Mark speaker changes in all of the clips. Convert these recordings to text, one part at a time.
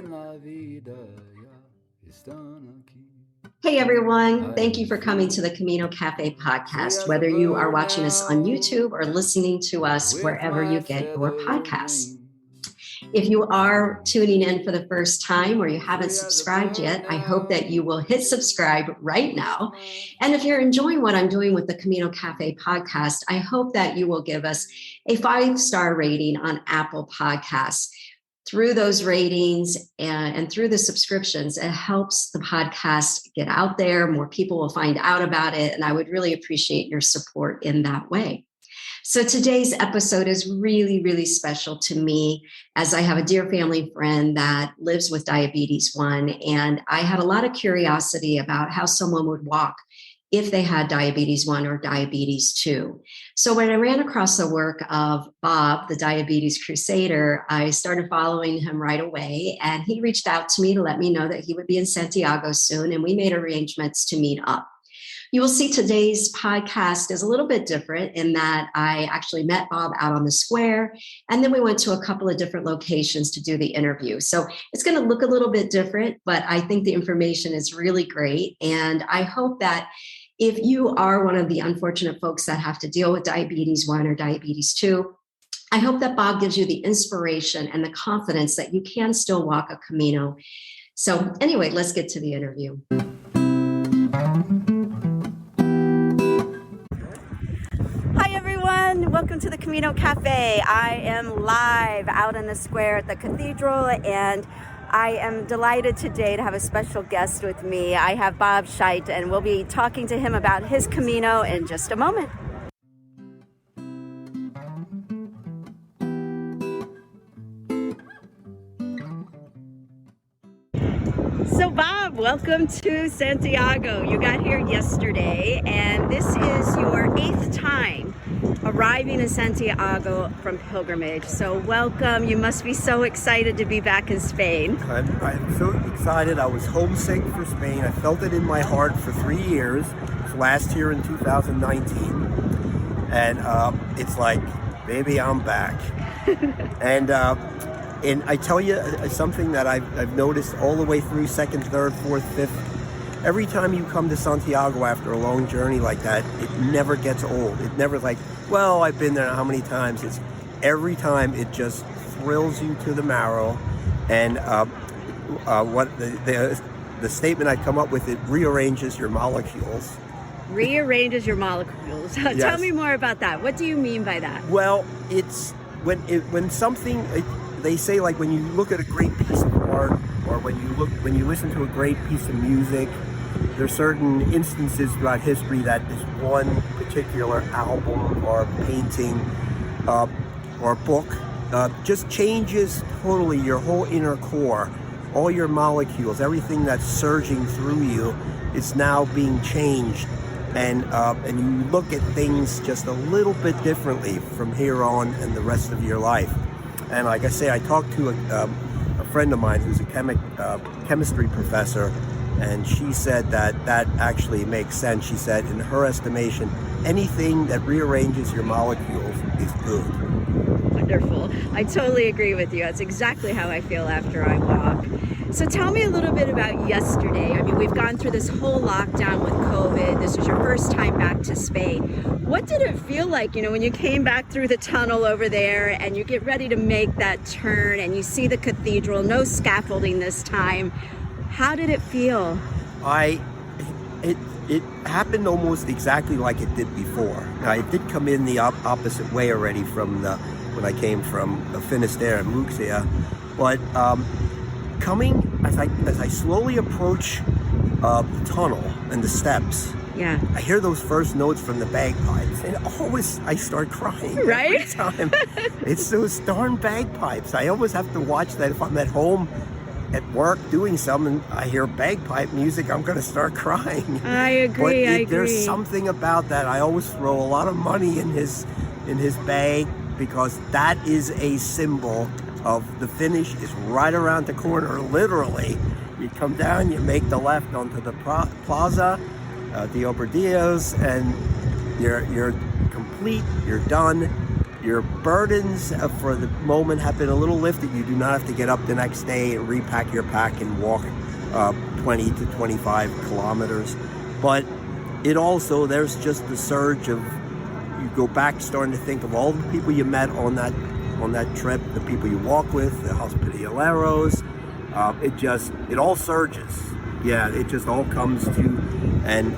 Speaker 1: en la vida ya están aquí.
Speaker 2: Hey everyone, thank you for coming to the Camino Cafe podcast, whether you are watching us on YouTube or listening to us wherever you get your podcasts. If you are tuning in for the first time or you haven't subscribed yet, I hope that you will hit subscribe right now. And if you're enjoying what I'm doing with the Camino Cafe podcast, I hope that you will give us a 5-star rating on Apple Podcasts. Through those ratings and through the subscriptions, it helps the podcast get out there. More people will find out about it. And I would really appreciate your support in that way. So today's episode is really, really special to me, as I have a dear family friend that lives with diabetes 1. And I had a lot of curiosity about how someone would walk if they had diabetes 1 or diabetes 2. So when I ran across the work of Bob, the Diabetes Crusader, I started following him right away. And he reached out to me to let me know that he would be in Santiago soon. And we made arrangements to meet up. You will see today's podcast is a little bit different in that I actually met Bob out on the square, and then we went to a couple of different locations to do the interview. So it's going to look a little bit different, but I think the information is really great. And I hope that if you are one of the unfortunate folks that have to deal with diabetes 1 or diabetes 2, I hope that Bob gives you the inspiration and the confidence that you can still walk a Camino. So anyway, let's get to the interview. Welcome to the Camino Cafe. I am live out in the square at the cathedral, and I am delighted today to have a special guest with me. I have Bob Scheidt, and we'll be talking to him about his Camino in just a moment. So Bob, welcome to Santiago. You got here yesterday, and this is your 8th time arriving in Santiago from pilgrimage. So welcome. You must be so excited to be back in Spain.
Speaker 3: I'm so excited. I was homesick for Spain. I felt it in my heart for 3 years. It was last year in 2019. And it's like, baby, I'm back. And I tell you something that I've noticed all the way through 2nd, 3rd, 4th, 5th. Every time you come to Santiago after a long journey like that, it never gets old. It never like, well, I've been there how many times? It's every time it just thrills you to the marrow. And what the statement I come up with, it rearranges your molecules.
Speaker 2: Rearranges your molecules.
Speaker 3: Yes.
Speaker 2: Tell me more about that. What do you mean by that?
Speaker 3: Well, it's when something. They say, like, when you look at a great piece of art, or when you listen to a great piece of music, there's certain instances throughout history that this one particular album or painting or book just changes totally your whole inner core. All your molecules, everything that's surging through you is now being changed, and you look at things just a little bit differently from here on and the rest of your life. And like I say, I talked to a friend of mine who's a chemistry professor, and she said that actually makes sense. She said, in her estimation, anything that rearranges your molecules is good.
Speaker 2: Wonderful. I totally agree with you. That's exactly how I feel after I walk. So tell me a little bit about yesterday. I mean, we've gone through this whole lockdown with COVID. This was your first time back to Spain. What did it feel like, when you came back through the tunnel over there and you get ready to make that turn and you see the cathedral, no scaffolding this time? How did it feel?
Speaker 3: It happened almost exactly like it did before. Now, it did come in the opposite way already from when I came from Finisterre and Murcia, but coming as I slowly approach the tunnel and the steps,
Speaker 2: yeah,
Speaker 3: I hear those first notes from the bagpipes, and always I start crying.
Speaker 2: Right?
Speaker 3: Every time. It's those darn bagpipes. I almost have to watch that if I'm at home at work doing something. I hear bagpipe music, I'm going to start crying.
Speaker 2: I agree. I agree.
Speaker 3: There's something about that. I always throw a lot of money in his bag, because that is a symbol of the finish is right around the corner, literally. You come down, you make the left onto the plaza, the Obradillos, and you're complete, you're done. your burdens for the moment have been a little lifted. You do not have to get up the next day and repack your pack and walk 20 to 25 kilometers. But it also, there's just the surge of, you go back starting to think of all the people you met on that trip, the people you walk with, the hospitaleros. It all surges. Yeah, it just all comes to, and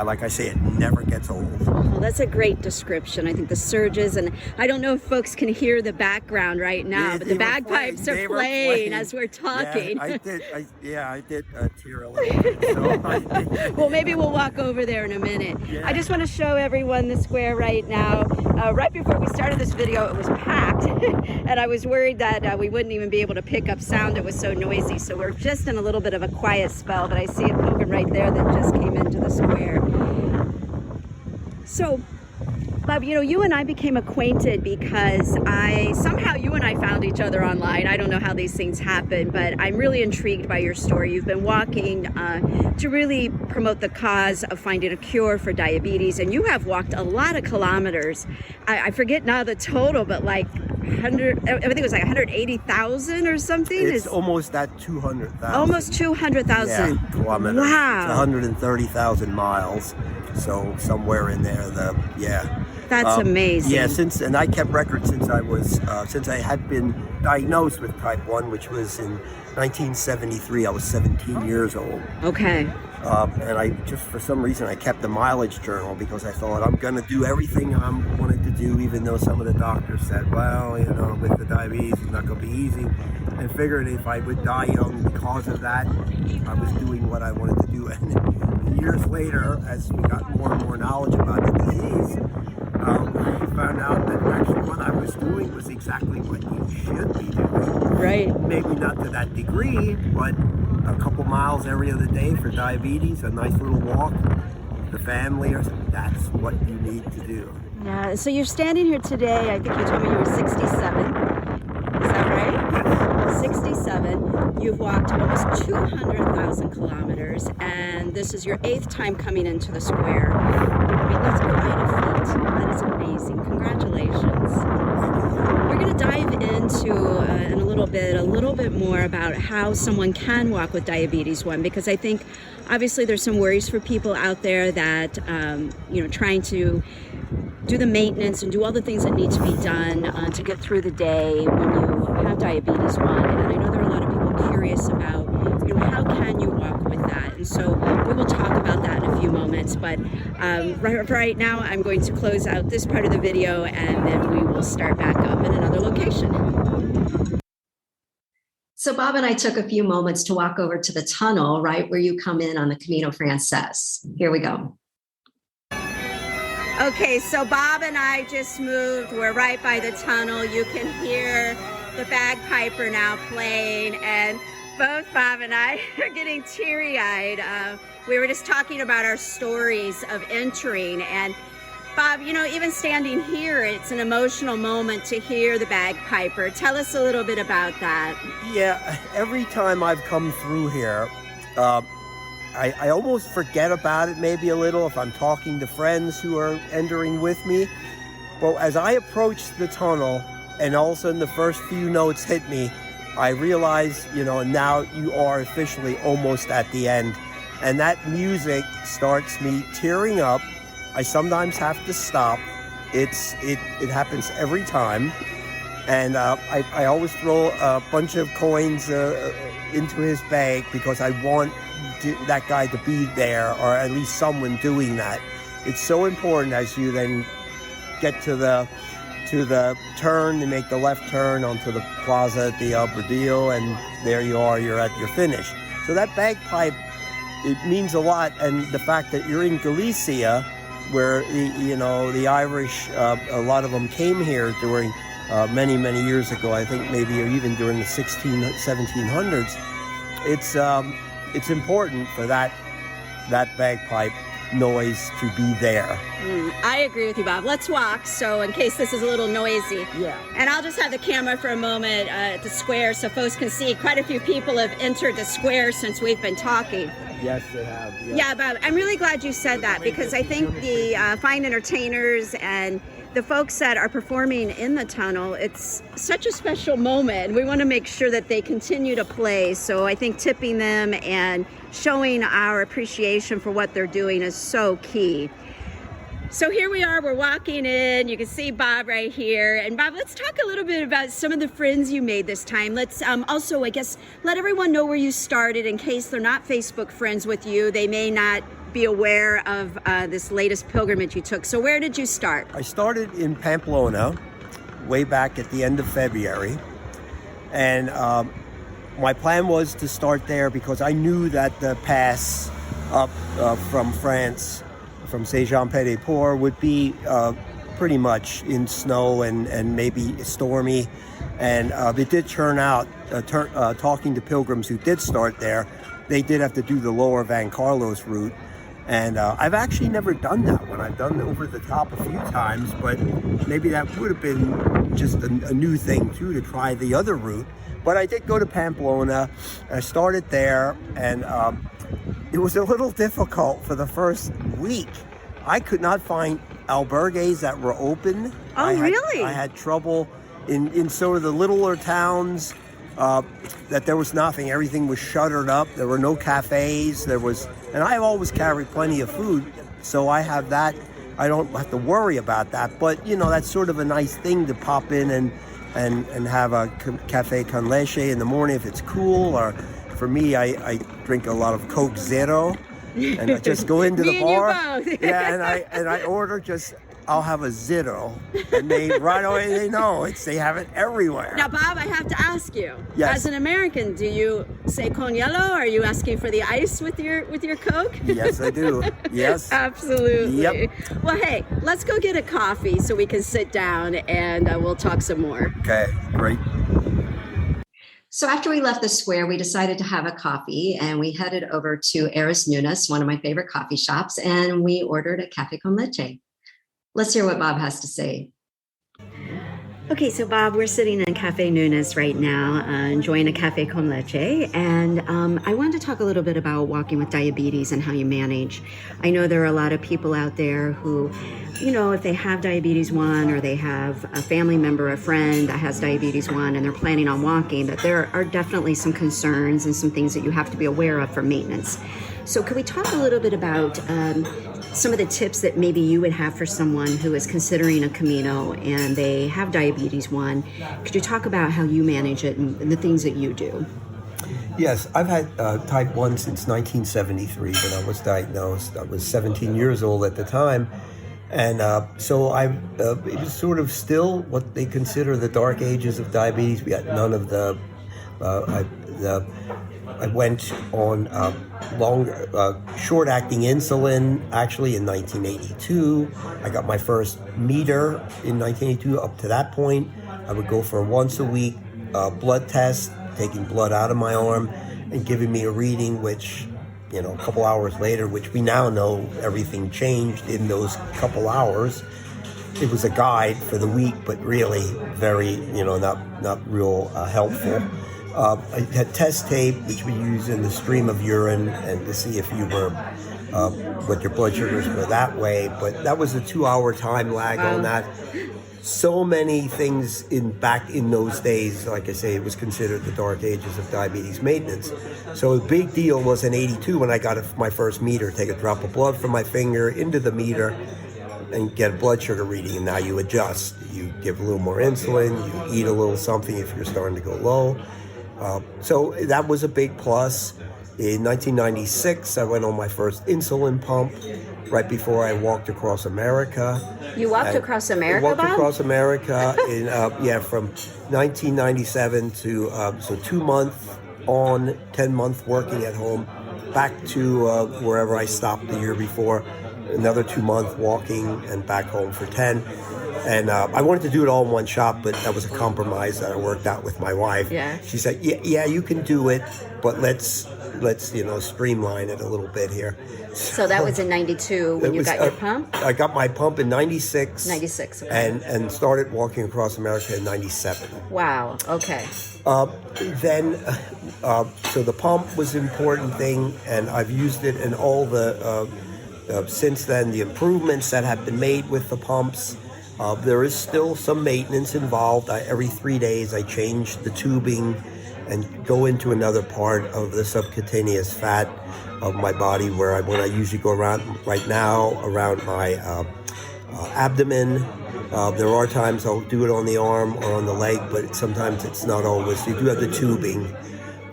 Speaker 3: like I say, it never gets old.
Speaker 2: Well, that's a great description. I think the surges, and I don't know if folks can hear the background right now, but the bagpipes are playing as we're talking.
Speaker 3: Yeah, I did tear a little bit. So
Speaker 2: well, maybe we'll walk over there in a minute. Yeah. I just want to show everyone the square right now. Right before we started this video, it was packed, and I was worried that we wouldn't even be able to pick up sound. It was so noisy. So we're just in a little bit of a quiet spell, but I see a pilgrim right there that just came into the square. So, Bob, you and I became acquainted because somehow you and I found each other online. I don't know how these things happen, but I'm really intrigued by your story. You've been walking to really promote the cause of finding a cure for diabetes, and you have walked a lot of kilometers. I forget now the total, but like 100, I think it was like 180,000 or something.
Speaker 3: It's almost at 200,000.
Speaker 2: Almost 200,000
Speaker 3: kilometers.
Speaker 2: Wow.
Speaker 3: It's 130,000 miles. So somewhere in there,
Speaker 2: That's amazing.
Speaker 3: Yeah, and I kept records since I had been diagnosed with type 1, which was in 1973. I was 17 years old.
Speaker 2: Okay.
Speaker 3: And I just, for some reason, I kept the mileage journal because I thought I'm going to do everything I wanted to do, even though some of the doctors said, well, with the diabetes, it's not going to be easy. And figured if I would die young because of that, I was doing what I wanted to do. And years later, as we got more and more knowledge about the disease, we found out that actually what I was doing was exactly what you should be doing.
Speaker 2: Right.
Speaker 3: Maybe not to that degree, but a couple miles every other day for diabetes, a nice little walk, the family, or something. That's what you need to do.
Speaker 2: Yeah, so you're standing here today, I think you told me you were 67. Is that right?
Speaker 3: Yes.
Speaker 2: 67. You've walked almost 200,000 kilometers, and this is your 8th time coming into the square. I mean, that's quite a feat. That is amazing. Congratulations. We're going to dive into in a little bit more about how someone can walk with diabetes 1, because I think obviously there's some worries for people out there that trying to do the maintenance and do all the things that need to be done to get through the day when you have diabetes 1. And I know there are a lot of people curious about how can you walk with that, and so we will talk about that in a few moments. But right now I'm going to close out this part of the video, and then we will start back up in another location. So Bob and I took a few moments to walk over to the tunnel right where you come in on the Camino Frances. Here we go. Okay, so Bob and I just moved. We're right by the tunnel. You can hear the bagpiper now playing, and both Bob and I are getting teary-eyed. We were just talking about our stories of entering, and Bob, even standing here, it's an emotional moment to hear the bagpiper. Tell us a little bit about that.
Speaker 3: Yeah, every time I've come through here, I almost forget about it maybe a little if I'm talking to friends who are entering with me. But as I approach the tunnel, and all of a sudden the first few notes hit me, I realize, now you are officially almost at the end. And that music starts me tearing up. I sometimes have to stop. It happens every time. And I always throw a bunch of coins into his bag because I want that guy to be there, or at least someone doing that. It's so important as you then get to the turn, to make the left turn onto the plaza de Albardillo, and there you are, you're at your finish. So that bagpipe, it means a lot, and the fact that you're in Galicia, where the Irish, a lot of them came here during many years ago, I think maybe even during the 1700s. It's important for that bagpipe noise to be there.
Speaker 2: I agree with you, Bob. Let's walk, so in case this is a little noisy.
Speaker 3: Yeah.
Speaker 2: And I'll just have the camera for a moment at the square so folks can see. Quite a few people have entered the square since we've been talking.
Speaker 3: Yes, they have.
Speaker 2: Yeah, Bob, I'm really glad you said that, because I think the fine entertainers and
Speaker 4: the folks that are performing in the tunnel, it's such a special moment. We want to make sure that they continue to play. So I think tipping them and showing our appreciation for what they're doing is so key. So here we are, we're walking in. You can see Bob right here. And Bob, let's talk a little bit about some of the friends you made this time. Let's also, I guess, let everyone know where you started in case they're not Facebook friends with you. They may not be aware of this latest pilgrimage you took. So where did you start?
Speaker 3: I started in Pamplona way back at the end of February. And my plan was to start there because I knew that the pass up from France, from Saint-Jean-Pied-de-Port, would be pretty much in snow and maybe stormy. And it did turn out, talking to pilgrims who did start there, they did have to do the lower Van Carlos route. And I've actually never done that one. I've done over the top a few times, but maybe that would have been just a new thing too, to try the other route. But I did go to Pamplona. I started there, and it was a little difficult for the first week. I could not find albergues that were open.
Speaker 4: Really?
Speaker 3: I had trouble in sort of the littler towns, that there was nothing. Everything was shuttered up. There were no cafes. And I always carry plenty of food, so I have that. I don't have to worry about that. But, that's sort of a nice thing to pop in and have a cafe con leche in the morning if it's cool. Or for me, I drink a lot of Coke Zero, and I just go into the bar. Yeah, and I order I'll have a Zero, and they right away they know they have it everywhere.
Speaker 4: Now, Bob, I have to ask you,
Speaker 3: yes.
Speaker 4: As an American, do you say con hielo? Are you asking for the ice with your Coke?
Speaker 3: Yes, I do. Yes.
Speaker 4: Absolutely.
Speaker 3: Yep.
Speaker 4: Well, hey, let's go get a coffee so we can sit down and we'll talk some more.
Speaker 3: Okay, great.
Speaker 2: So after we left the square, we decided to have a coffee, and we headed over to Eras Nunes, one of my favorite coffee shops, and we ordered a cafe con leche. Let's hear what Bob has to say.
Speaker 4: Okay, so Bob, we're sitting in Cafe Nunes right now, enjoying a cafe con leche, and I wanted to talk a little bit about walking with diabetes and how you manage. I know there are a lot of people out there who, if they have diabetes 1 or they have a family member, a friend that has diabetes 1 and they're planning on walking, that there are definitely some concerns and some things that you have to be aware of for maintenance. So could we talk a little bit about some of the tips that maybe you would have for someone who is considering a Camino and they have diabetes 1? Could you talk about how you manage it and the things that you do?
Speaker 3: Yes, I've had type 1 since 1973 when I was diagnosed. I was 17 years old at the time. And so it was sort of still what they consider the dark ages of diabetes. We had none of I went on short-acting insulin, actually, in 1982. I got my first meter in 1982. Up to that point, I would go for a once-a-week blood test, taking blood out of my arm and giving me a reading, which, a couple hours later, which we now know everything changed in those couple hours. It was a guide for the week, but really very, not real helpful. I had test tape, which we use in the stream of urine, and to see if you were, what your blood sugars were that way. But that was a 2-hour time lag on that. So many things back in those days, like I say, it was considered the dark ages of diabetes maintenance. So the big deal was in 82 when I got my first meter, take a drop of blood from my finger into the meter and get a blood sugar reading. And now you adjust. You give a little more insulin, you eat a little something if you're starting to go low. So that was a big plus. In 1996, I went on my first insulin pump right before I walked across America.
Speaker 4: You walked across America,
Speaker 3: Bob? I walked across America from 1997 to 2 months on, 10 months working at home, back to wherever I stopped the year before, another 2 months walking, and back home for 10. And I wanted to do it all in one shot, but that was a compromise that I worked out with my wife.
Speaker 4: Yeah.
Speaker 3: She said, yeah, you can do it, but let's streamline it a little bit here.
Speaker 4: So that was in 92 when you got your pump?
Speaker 3: I got my pump in 96.
Speaker 4: 96, okay.
Speaker 3: And started walking across America in 97.
Speaker 4: Wow, okay.
Speaker 3: So the pump was an important thing, and I've used it in all the, since then, the improvements that have been made with the pumps. There is still some maintenance involved. Every 3 days I change the tubing and go into another part of the subcutaneous fat of my body when I usually go around right now around my abdomen. There are times I'll do it on the arm or on the leg, but sometimes it's not always. You do have the tubing.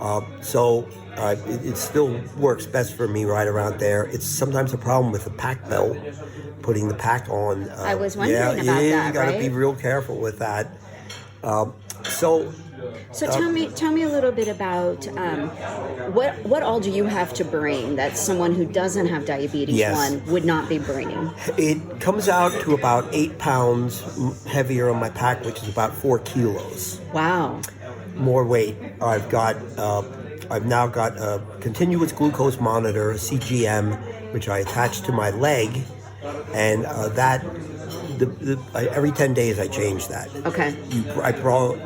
Speaker 3: It still works best for me right around there. It's sometimes a problem with the pack belt, putting the pack on.
Speaker 4: I was wondering about that,
Speaker 3: you got to
Speaker 4: right?
Speaker 3: be real careful with that.
Speaker 4: So tell me a little bit about what all do you have to bring that someone who doesn't have diabetes would not be bringing?
Speaker 3: It comes out to about 8 pounds heavier on my pack, which is about 4 kilos.
Speaker 4: Wow.
Speaker 3: More weight. I've now got a continuous glucose monitor, a CGM, which I attach to my leg, and every 10 days I change that.
Speaker 4: Okay.
Speaker 3: I brought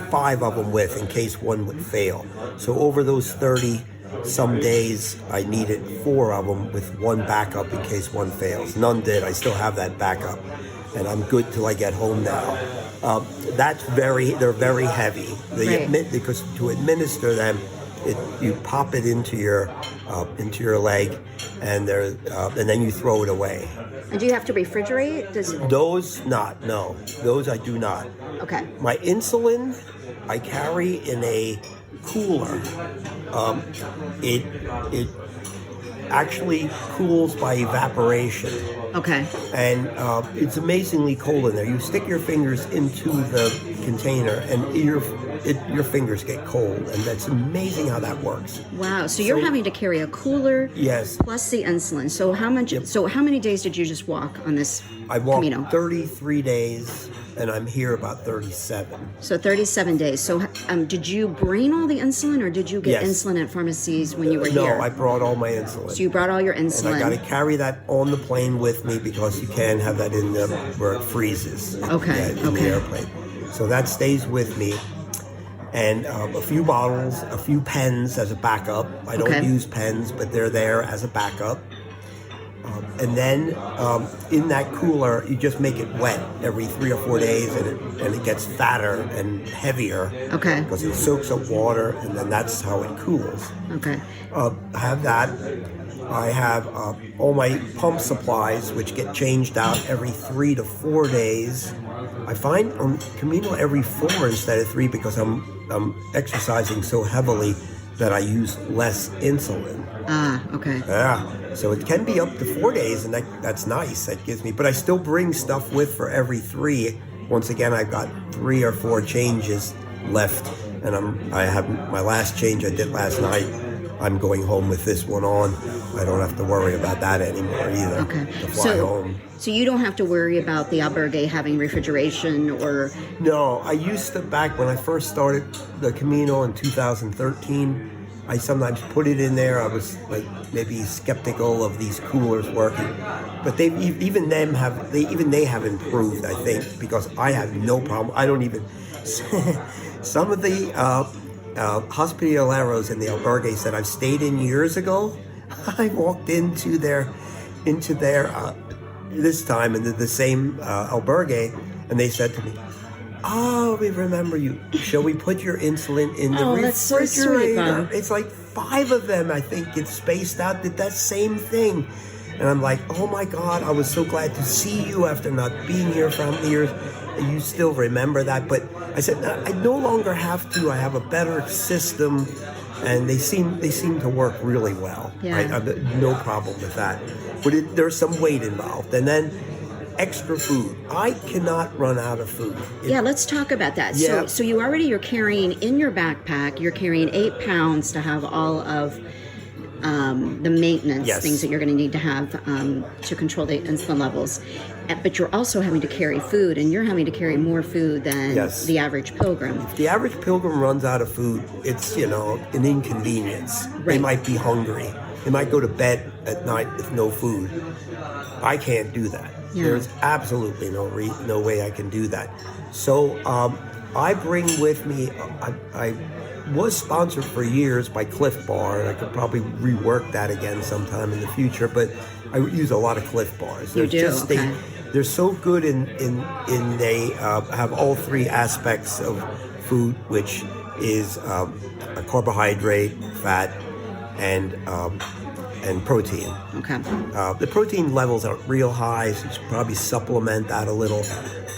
Speaker 3: 5 of them with in case one would fail. So over those 30 some days, I needed 4 of them with one backup in case one fails. None did. I still have that backup, and I'm good till I get home now. They're very heavy. Because to administer them, you pop it into your leg, and then you throw it away.
Speaker 4: And do you have to refrigerate?
Speaker 3: Those not, no. Those I do not.
Speaker 4: Okay.
Speaker 3: My insulin I carry in a cooler. It actually cools by evaporation.
Speaker 4: Okay.
Speaker 3: And it's amazingly cold in there. You stick your fingers into the container, and your fingers get cold, and that's amazing how that works.
Speaker 4: Wow. So you're having to carry a cooler,
Speaker 3: yes,
Speaker 4: plus the insulin. So how much? Yep. So how many days did you just walk on this
Speaker 3: I walked
Speaker 4: Camino?
Speaker 3: 33 days, and I'm here about 37.
Speaker 4: So 37 days. So did you bring all the insulin, or did you get insulin at pharmacies when you were here?
Speaker 3: No, I brought all my insulin.
Speaker 4: So you brought all your insulin.
Speaker 3: And I got to carry that on the plane with me because you can't have that in where it freezes.
Speaker 4: Okay.
Speaker 3: In the airplane. So that stays with me. And a few bottles, a few pens as a backup. I don't use pens, but they're there as a backup. And then in that cooler, you just make it wet every 3 or 4 days, and it gets fatter and heavier.
Speaker 4: Okay.
Speaker 3: Because it soaks up water, and then that's how it cools.
Speaker 4: Okay.
Speaker 3: I have that. I have all my pump supplies, which get changed out every 3 to 4 days. I find on Camino every 4 instead of 3 because I'm exercising so heavily that I use less insulin.
Speaker 4: Ah, okay.
Speaker 3: Yeah, so it can be up to 4 days, and that's nice. That gives me, but I still bring stuff with for every 3. Once again, I've got 3 or 4 changes left, and I have my last change I did last night. I'm going home with this one on. I don't have to worry about that anymore either.
Speaker 4: Okay.
Speaker 3: To fly home.
Speaker 4: So you don't have to worry about the albergue having refrigeration or...
Speaker 3: No, I used to, back when I first started the Camino in 2013, I sometimes put it in there. I was like maybe skeptical of these coolers working, but they have improved, I think, because I have no problem. I don't even... Some of the hospitaleros in the albergue said I've stayed in years ago. I walked into their this time in the same albergue, and they said to me, "Oh, we remember you. Shall we put your insulin in the refrigerator?"
Speaker 4: That's so sweet, Bob.
Speaker 3: It's like 5 of them, I think, get spaced out, did that same thing. And I'm like, oh my God, I was so glad to see you after not being here for how many years. And you still remember that. But I said, I no longer have to. I have a better system, and they seem to work really well.
Speaker 4: Yeah.
Speaker 3: I have no problem with that. But there's some weight involved. And then extra food. I cannot run out of food.
Speaker 4: Yeah, let's talk about that.
Speaker 3: Yeah.
Speaker 4: So you're carrying in your backpack, you're carrying 8 pounds to have all of the maintenance things that you're going to need to have to control the insulin levels. But you're also having to carry food, and you're having to carry more food than the average pilgrim.
Speaker 3: If the average pilgrim runs out of food, it's, an inconvenience.
Speaker 4: Right.
Speaker 3: They might be hungry. They might go to bed at night with no food. I can't do that.
Speaker 4: Yeah.
Speaker 3: There's absolutely no way I can do that. So I bring with me, I was sponsored for years by Cliff Bar, and I could probably rework that again sometime in the future, but I use a lot of Cliff Bars.
Speaker 4: You do? Okay.
Speaker 3: they're so good in they have all three aspects of food, which is a carbohydrate, fat, and protein.
Speaker 4: Okay.
Speaker 3: The protein levels are real high, so you should probably supplement that a little.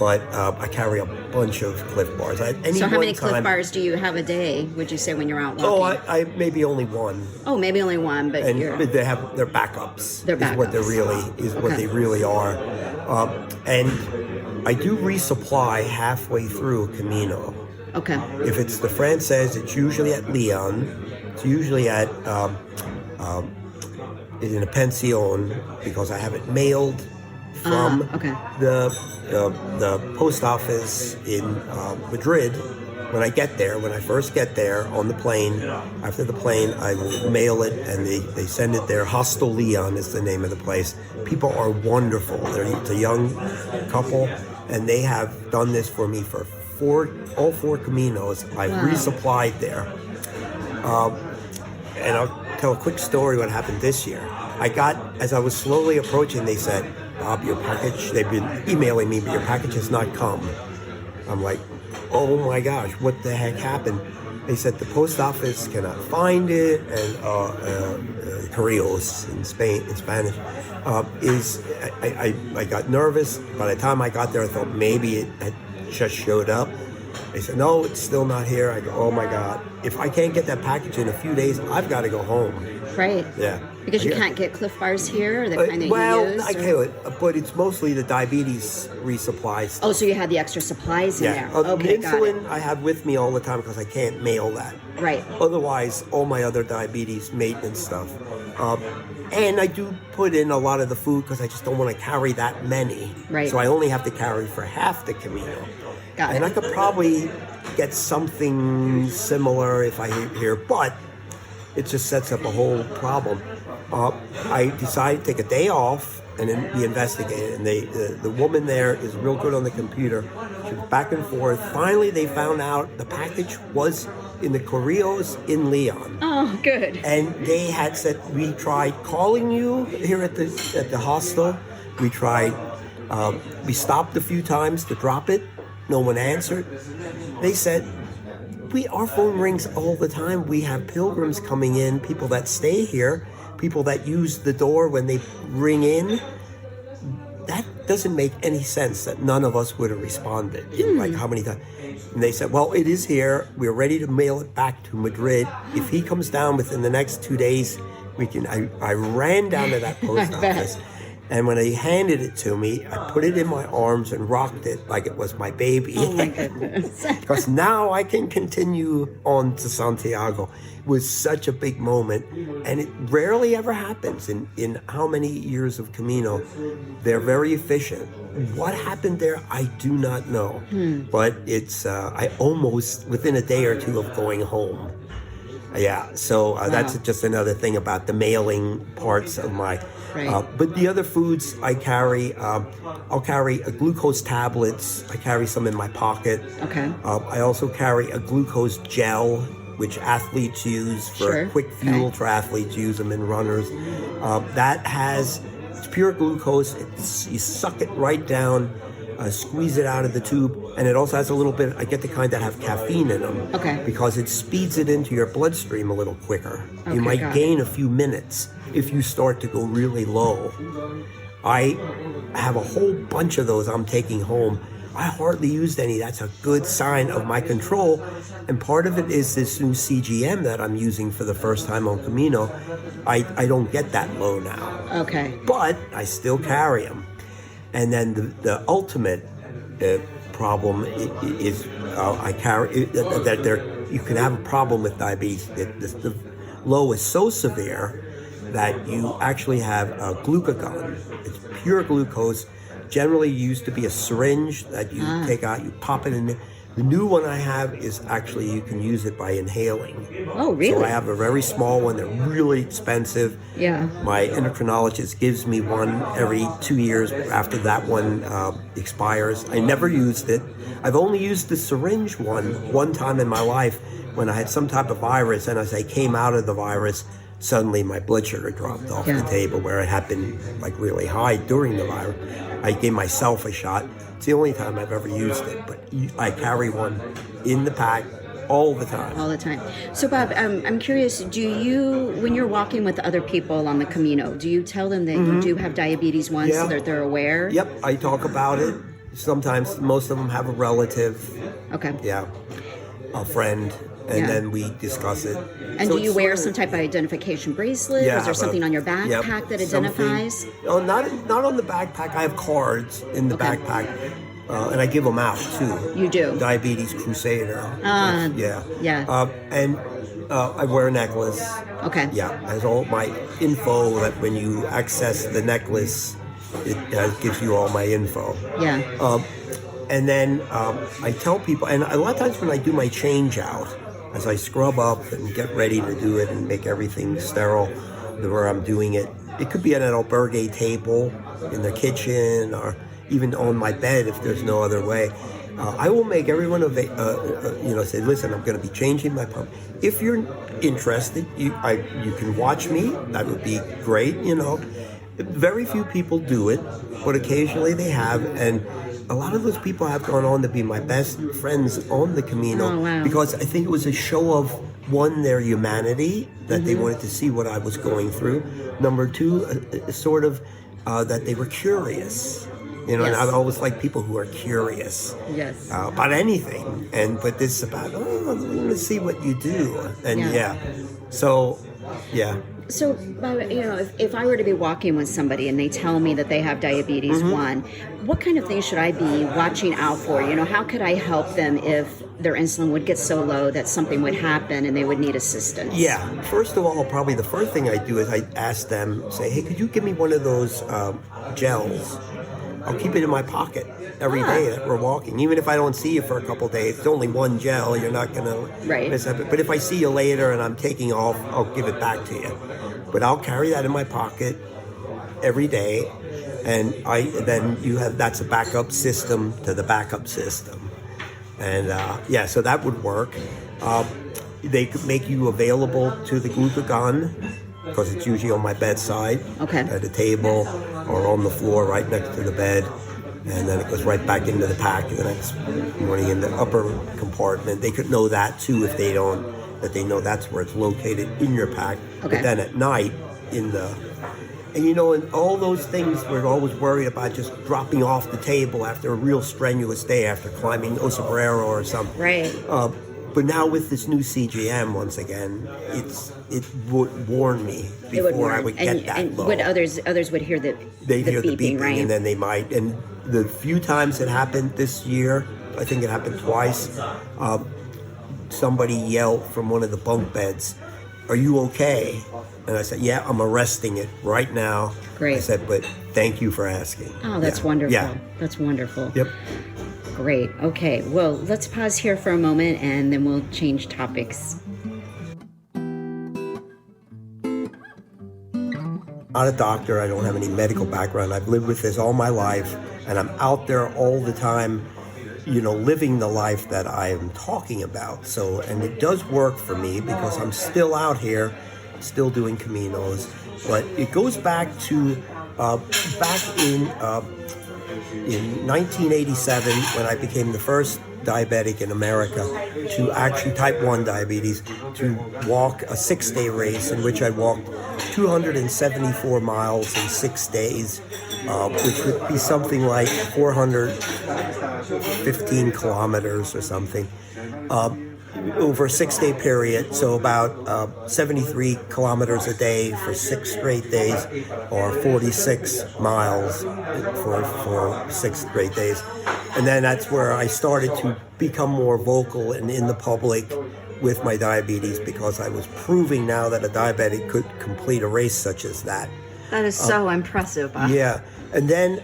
Speaker 3: But I carry a bunch of Cliff Bars.
Speaker 4: So how many Cliff Bars do you have a day, would you say, when you're out walking?
Speaker 3: Oh, I maybe only one.
Speaker 4: Oh, maybe only one, but
Speaker 3: but they have their backups.
Speaker 4: Their backups.
Speaker 3: What they really are. And I do resupply halfway through a Camino.
Speaker 4: Okay.
Speaker 3: If it's the Frances, it's usually at Leon. It's usually at in a pension, because I have it mailed from the post office in Madrid. When I first get there on the plane, after the plane, I will mail it, and they send it there. Hostel Leon is the name of the place. People are wonderful. It's a young couple, and they have done this for me for all four Caminos. I've resupplied there. And I'll tell a quick story what happened this year. As I was slowly approaching, they said, "Bob, your package," they've been emailing me, "but your package has not come." I'm like, oh my gosh, what the heck happened? They said the post office cannot find it, and Correos in Spanish, I got nervous. By the time I got there, I thought maybe it had just showed up. They said, no, it's still not here. I go, oh my God. If I can't get that package in a few days, I've got to go home.
Speaker 4: Right.
Speaker 3: Yeah.
Speaker 4: Because you can't get Cliff Bars here, or the kind that you use?
Speaker 3: I could, but it's mostly the diabetes resupply stuff.
Speaker 4: Oh, so you had the extra supplies in there. Okay,
Speaker 3: insulin I have with me all the time because I can't mail that.
Speaker 4: Right.
Speaker 3: Otherwise, all my other diabetes maintenance stuff. And I do put in a lot of the food because I just don't want to carry that many.
Speaker 4: Right.
Speaker 3: So I only have to carry for half the Camino.
Speaker 4: Got
Speaker 3: and
Speaker 4: it.
Speaker 3: I could probably get something similar if I hit here, but it just sets up a whole problem. I decided to take a day off, and then we investigated, and the woman there is real good on the computer. She was back and forth. Finally, they found out the package was in the Correos in Leon.
Speaker 4: Oh, good.
Speaker 3: And they had said, we tried calling you here at the hostel. We tried, we stopped a few times to drop it. No one answered. They said, our phone rings all the time. We have pilgrims coming in, people that stay here, people that use the door when they ring in. That doesn't make any sense that none of us would have responded. Like how many times? And they said, well, it is here. We're ready to mail it back to Madrid. If he comes down within the next 2 days, we can. I ran down to that post office. And when they handed it to me, I put it in my arms and rocked it like it was my baby.
Speaker 4: Oh my goodness.
Speaker 3: Because now I can continue on to Santiago. It was such a big moment. And it rarely ever happens in how many years of Camino. They're very efficient. What happened there, I do not know. But it's, I almost, within a day or two of going home. Yeah, so that's just another thing about the mailing parts of my...
Speaker 4: Right.
Speaker 3: But the other foods I carry, I'll carry glucose tablets. I carry some in my pocket.
Speaker 4: Okay.
Speaker 3: I also carry a glucose gel, which athletes use for quick fuel. Triathletes use them, and runners. It's pure glucose. You suck it right down, squeeze it out of the tube, and it also has a little bit, I get the kind that have caffeine in them.
Speaker 4: Okay.
Speaker 3: Because it speeds it into your bloodstream a little quicker.
Speaker 4: Okay,
Speaker 3: you might gain a few minutes if you start to go really low. I have a whole bunch of those I'm taking home. I hardly used any. That's a good sign of my control. And part of it is this new CGM that I'm using for the first time on Camino. I don't get that low now.
Speaker 4: Okay.
Speaker 3: But I still carry them. And then the ultimate problem is I carry that you can have a problem with diabetes. The low is so severe that you actually have a glucagon. It's pure glucose. Generally used to be a syringe that you take out, you pop it in there. The new one I have is actually you can use it by inhaling.
Speaker 4: Oh, really?
Speaker 3: So I have a very small one. They're really expensive.
Speaker 4: Yeah.
Speaker 3: My endocrinologist gives me one every 2 years after that one expires. I never used it. I've only used the syringe one time in my life when I had some type of virus, and as I came out of the virus, suddenly my blood sugar dropped off the table where it had been like really high during the virus. I gave myself a shot. It's the only time I've ever used it, but I carry one in the pack all the time.
Speaker 4: All the time. So, Bob, I'm curious, do you, when you're walking with other people on the Camino, do you tell them that you do have diabetes 1 so that they're aware?
Speaker 3: Yep, I talk about it. Sometimes, most of them have a relative.
Speaker 4: Okay.
Speaker 3: Yeah, a friend, and then we discuss it.
Speaker 4: And so do you wear some type of identification bracelet?
Speaker 3: Yeah,
Speaker 4: or is there something on your backpack that identifies?
Speaker 3: Oh, not on the backpack. I have cards in the backpack. And I give them out too.
Speaker 4: You do?
Speaker 3: Diabetes Crusader.
Speaker 4: Yeah.
Speaker 3: And I wear a necklace.
Speaker 4: Okay.
Speaker 3: Yeah, it has all my info that when you access the necklace, it gives you all my info.
Speaker 4: Yeah.
Speaker 3: And then I tell people, and a lot of times when I do my change out, as I scrub up and get ready to do it and make everything sterile where I'm doing it, it could be at an albergue table in the kitchen or even on my bed if there's no other way. I will make everyone say, listen, I'm going to be changing my pump. If you're interested, you can watch me. That would be great. Very few people do it, but occasionally they have, and a lot of those people have gone on to be my best friends on the Camino because I think it was a show of, one, their humanity, that they wanted to see what I was going through. Number two, sort of that they were curious. And I always like people who are curious about anything. But this is about, I want to see what you do. And So,
Speaker 4: if I were to be walking with somebody and they tell me that they have diabetes 1, what kind of things should I be watching out for? How could I help them if their insulin would get so low that something would happen and they would need assistance?
Speaker 3: Yeah. First of all, probably the first thing I do is I ask them, say, hey, could you give me one of those gels? I'll keep it in my pocket every day that we're walking. Even if I don't see you for a couple of days, it's only one gel. You're not going to miss it. But if I see you later and I'm taking off, I'll give it back to you. But I'll carry that in my pocket every day. And that's a backup system to the backup system. And so that would work. They could make you available to the glucagon, because it's usually on my bedside, at a table or on the floor right next to the bed, and then it goes right back into the pack the next morning in the upper compartment. They could know that too if they don't, that they know that's where it's located in your pack. But then at night in the, and all those things we're always worried about just dropping off the table after a real strenuous day, after climbing Osabrero or something.
Speaker 4: Right.
Speaker 3: But now with this new CGM, once again, it would warn me before I would get that low.
Speaker 4: Would others would hear the beeping, right?
Speaker 3: And then they might. And the few times it happened this year, I think it happened twice, somebody yelled from one of the bunk beds, "Are you okay?" And I said, "Yeah, I'm arresting it right now."
Speaker 4: Great.
Speaker 3: I said, "But thank you for asking."
Speaker 4: Oh, that's wonderful.
Speaker 3: Yeah.
Speaker 4: That's wonderful.
Speaker 3: Yep.
Speaker 4: Great. Okay. Well, let's pause here for a moment and then we'll change topics.
Speaker 3: Not a doctor. I don't have any medical background. I've lived with this all my life, and I'm out there all the time, living the life that I am talking about. So, and it does work for me because I'm still out here, still doing Caminos. But it goes back to back in 1987, when I became the first diabetic in America to actually type 1 diabetes, to walk a 6-day race in which I walked 274 miles in 6 days, which would be something like 415 kilometers or something, over a 6-day period. So about 73 kilometers a day for 6 straight days, or 46 miles for 6 straight days. And then that's where I started to become more vocal and in the public with my diabetes, because I was proving now that a diabetic could complete a race such as that.
Speaker 4: That is so impressive, Bob.
Speaker 3: Yeah, and then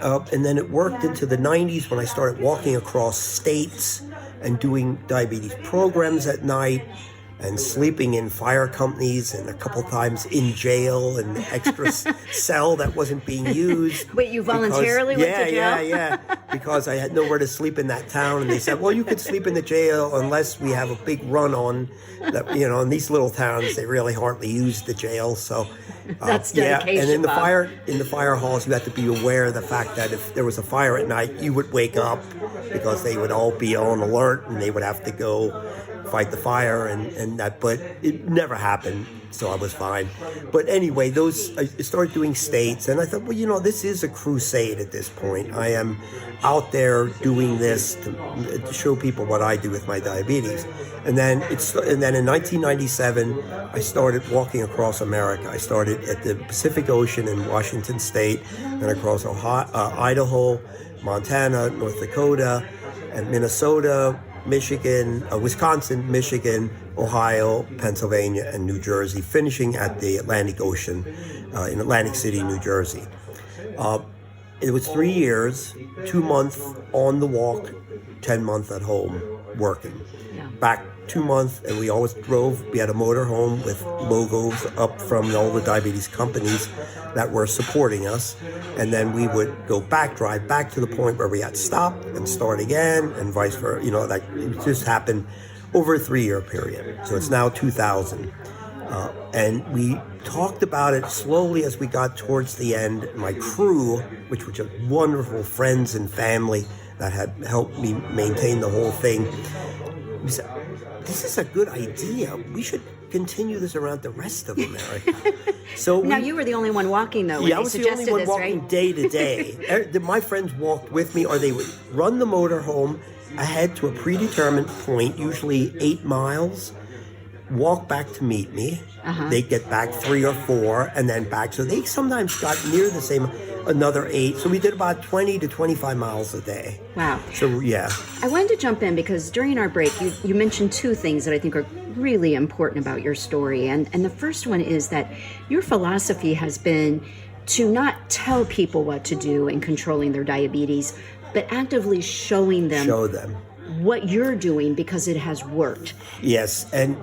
Speaker 3: it worked into the 90s when I started walking across states and doing diabetes programs at night. and sleeping in fire companies and a couple times in jail and extra cell that wasn't being used.
Speaker 4: Wait, you voluntarily went to jail?
Speaker 3: Yeah. Because I had nowhere to sleep in that town, and they said, well, you could sleep in the jail unless we have a big run on that. In these little towns, they really hardly use the jail. So
Speaker 4: that's dedication.
Speaker 3: And in the fire halls, you had to be aware of the fact that if there was a fire at night, you would wake up because they would all be on alert and they would have to go fight the fire and that, but it never happened, so I was fine. But anyway, I started doing states, and I thought, well, this is a crusade at this point. I am out there doing this to show people what I do with my diabetes. And then in 1997, I started walking across America. I started at the Pacific Ocean in Washington State, and across Idaho, Montana, North Dakota, and Minnesota, Michigan, Wisconsin, Michigan, Ohio, Pennsylvania, and New Jersey, finishing at the Atlantic Ocean in Atlantic City, New Jersey. It was 3 years, 2 months on the walk, 10 months at home working.
Speaker 4: Yeah.
Speaker 3: Back 2 months, and we always drove. We had a motorhome with logos up from all the diabetes companies that were supporting us, and then we would drive back to the point where we had stopped and start again, and vice versa. That it just happened over a 3-year period. So it's now 2000, and we talked about it slowly as we got towards the end. My crew, which were just wonderful friends and family that had helped me maintain the whole thing, we said, this is a good idea. We should continue this around the rest of America. So
Speaker 4: now you were the only one walking, though. When
Speaker 3: I was the only one walking
Speaker 4: right?
Speaker 3: day to day. My friends walked with me, or they would run the motorhome ahead to a predetermined point, usually 8 miles, walk back to meet me.
Speaker 4: Uh-huh.
Speaker 3: They'd get back 3 or 4, and then back. So they sometimes got near the same, another 8. So we did about 20 to 25 miles a day.
Speaker 4: Wow.
Speaker 3: So, yeah.
Speaker 4: I wanted to jump in because during our break, you mentioned 2 things that I think are really important about your story. And the first one is that your philosophy has been to not tell people what to do in controlling their diabetes, but actively show them what you're doing because it has worked.
Speaker 3: Yes, and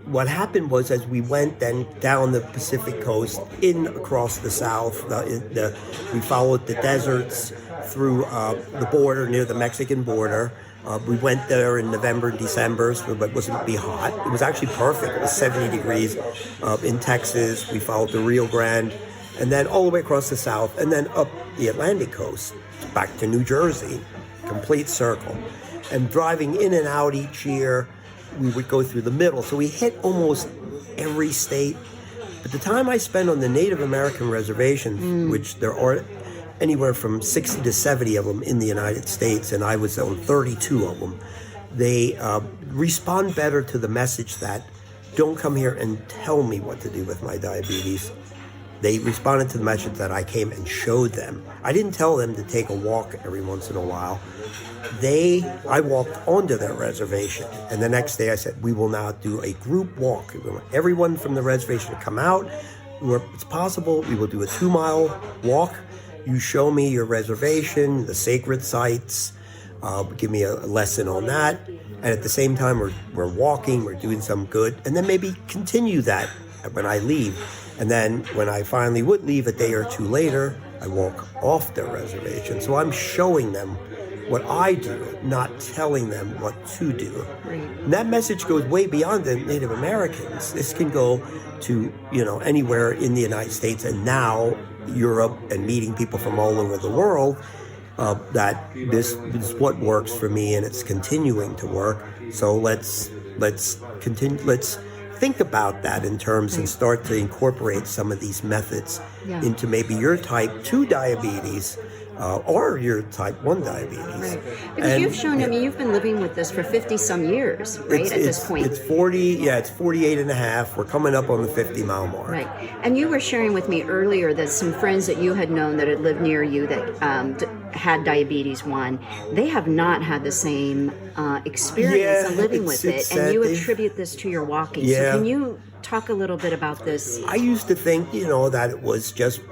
Speaker 3: what happened was, as we went then down the Pacific coast, across the south, we followed the deserts through the border, near the Mexican border. We went there in November and December, so it wasn't be hot. It was actually perfect. It was 70 degrees in Texas. We followed the Rio Grande, and then all the way across the south, and then up the Atlantic coast, back to New Jersey, complete circle. And driving in and out each year, we would go through the middle. So we hit almost every state. But the time I spent on the Native American reservations, which there are anywhere from 60 to 70 of them in the United States, and I was on 32 of them, they respond better to the message that don't come here and tell me what to do with my diabetes. They responded to the message that I came and showed them. I didn't tell them to take a walk every once in a while. I walked onto their reservation, and the next day I said, we will now do a group walk. We want everyone from the reservation to come out. Where it's possible, we will do a 2-mile walk. You show me your reservation, the sacred sites, give me a lesson on that. And at the same time, we're walking, we're doing some good, and then maybe continue that when I leave. And then when I finally would leave a day or 2 later, I walk off their reservation. So I'm showing them what I do, not telling them what to do.
Speaker 4: Right.
Speaker 3: And that message goes way beyond the Native Americans. This can go to, anywhere in the United States and now Europe, and meeting people from all over the world, that this is what works for me, and it's continuing to work. So let's continue. Let's think about that in terms and start to incorporate some of these methods into maybe your type 2 diabetes or your type 1 diabetes.
Speaker 4: Right. Because you've shown, you've been living with this for 50 some years, right, at this point.
Speaker 3: It's 48 and a half. We're coming up on the 50-mile mark.
Speaker 4: Right. And you were sharing with me earlier that some friends that you had known that had lived near you that had diabetes 1, they have not had the same experience of living with it, and you attribute this to your walking. Yeah. So can you talk a little bit about this?
Speaker 3: I used to think, that it was just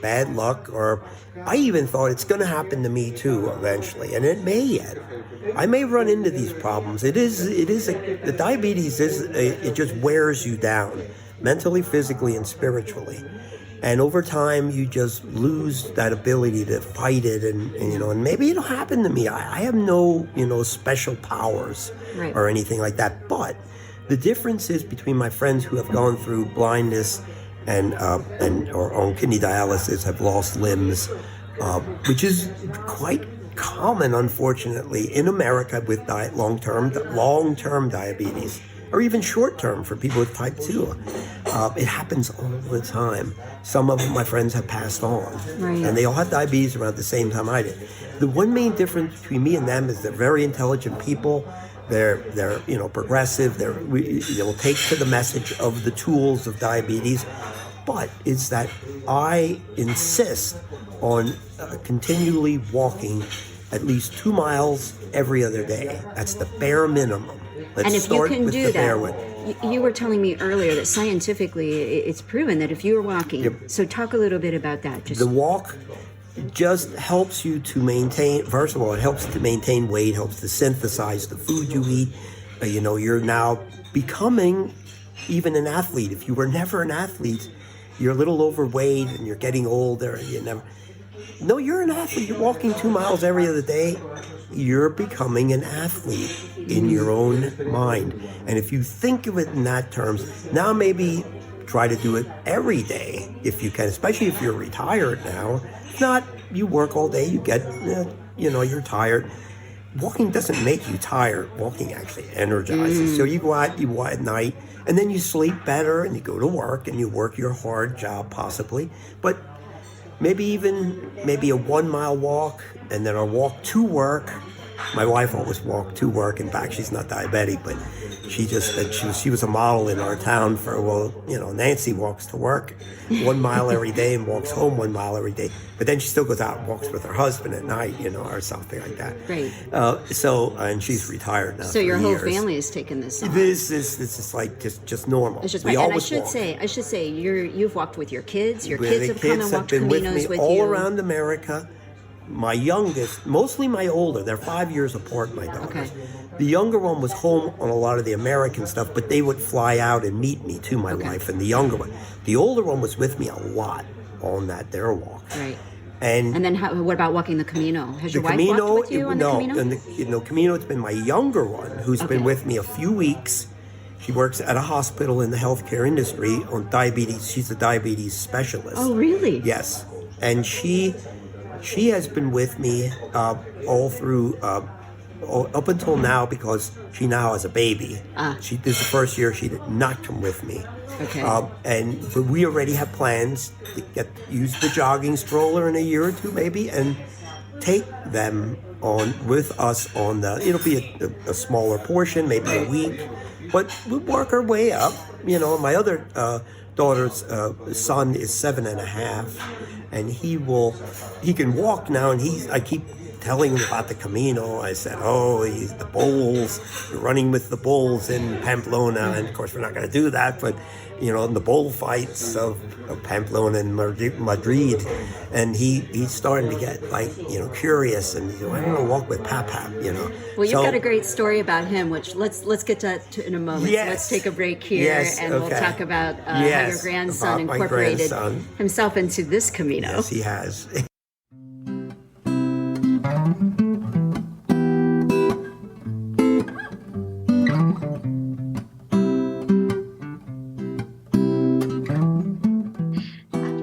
Speaker 3: bad luck, or I even thought it's going to happen to me too eventually, and it may yet. I may run into these problems. The diabetes it just wears you down mentally, physically, and spiritually. And over time, you just lose that ability to fight it, and maybe it'll happen to me. I have no, special powers or anything like that. But the difference is between my friends who have gone through blindness or on kidney dialysis, have lost limbs, which is quite common, unfortunately, in America with long-term diabetes, or even short-term for people with type 2. It happens all the time. Some of my friends have passed on, and they all had diabetes around the same time I did. The one main difference between me and them is they're very intelligent people. They're progressive. They'll take to the message of the tools of diabetes, but it's that I insist on continually walking at least 2 miles every other day. That's the bare minimum.
Speaker 4: And if you can do that, you were telling me earlier that scientifically it's proven that if you're walking, so talk a little bit about that.
Speaker 3: The walk just helps you to maintain, first of all, it helps to maintain weight, helps to synthesize the food you eat. You're now becoming even an athlete. If you were never an athlete, you're a little overweight and you're getting older. No, you're an athlete. You're walking 2 miles every other day. You're becoming an athlete in your own mind. And if you think of it in that terms, now maybe try to do it every day if you can, especially if you're retired now. If not, you work all day, you get, you're tired. Walking doesn't make you tired. Walking actually energizes. So you go out at night, and then you sleep better, and you go to work, and you work your hard job possibly. But maybe a 1 mile walk, and then a walk to work. My wife always walked to work. In fact, she's not diabetic, but she just said she was a model in our town for, Nancy walks to work 1 mile every day and walks home 1 mile every day. But then she still goes out and walks with her husband at night, or something like that.
Speaker 4: Right.
Speaker 3: And she's retired now.
Speaker 4: So your whole family has taken this on.
Speaker 3: This is like just normal.
Speaker 4: It's just and I should say you've walked with your kids. Your kids have come and walked Caminos with you
Speaker 3: all around America. My youngest, mostly my older, they're 5 years apart, my daughters.
Speaker 4: Okay.
Speaker 3: The younger one was home on a lot of the American stuff, but they would fly out and meet me too, my wife and the younger one. The older one was with me a lot on their walk.
Speaker 4: Right.
Speaker 3: And
Speaker 4: then what about walking the Camino? Has your wife walked with you on the Camino?
Speaker 3: No, Camino, it's been my younger one who's been with me a few weeks. She works at a hospital in the healthcare industry on diabetes. She's a diabetes specialist.
Speaker 4: Oh, really?
Speaker 3: Yes. And she has been with me all through, up until now, because she now has a baby. This is the first year she did not come with me.
Speaker 4: Okay.
Speaker 3: But we already have plans to use the jogging stroller in a year or two maybe, and take them on with us on it'll be a smaller portion, maybe a week, but we'll work our way up. My other daughter's son is 7.5, and he can walk now, and I keep telling him about the Camino. I said, he's the bulls, you're running with the bulls in Pamplona, and of course we're not going to do that, but in the bullfights of Pamplona and Madrid, and he's starting to get curious, and I want to walk with Pap.
Speaker 4: Well, you've got a great story about him, which let's get to in a moment.
Speaker 3: Yes.
Speaker 4: So let's take a break here, and we'll talk about how your grandson incorporated himself into this Camino.
Speaker 3: Yes, he has.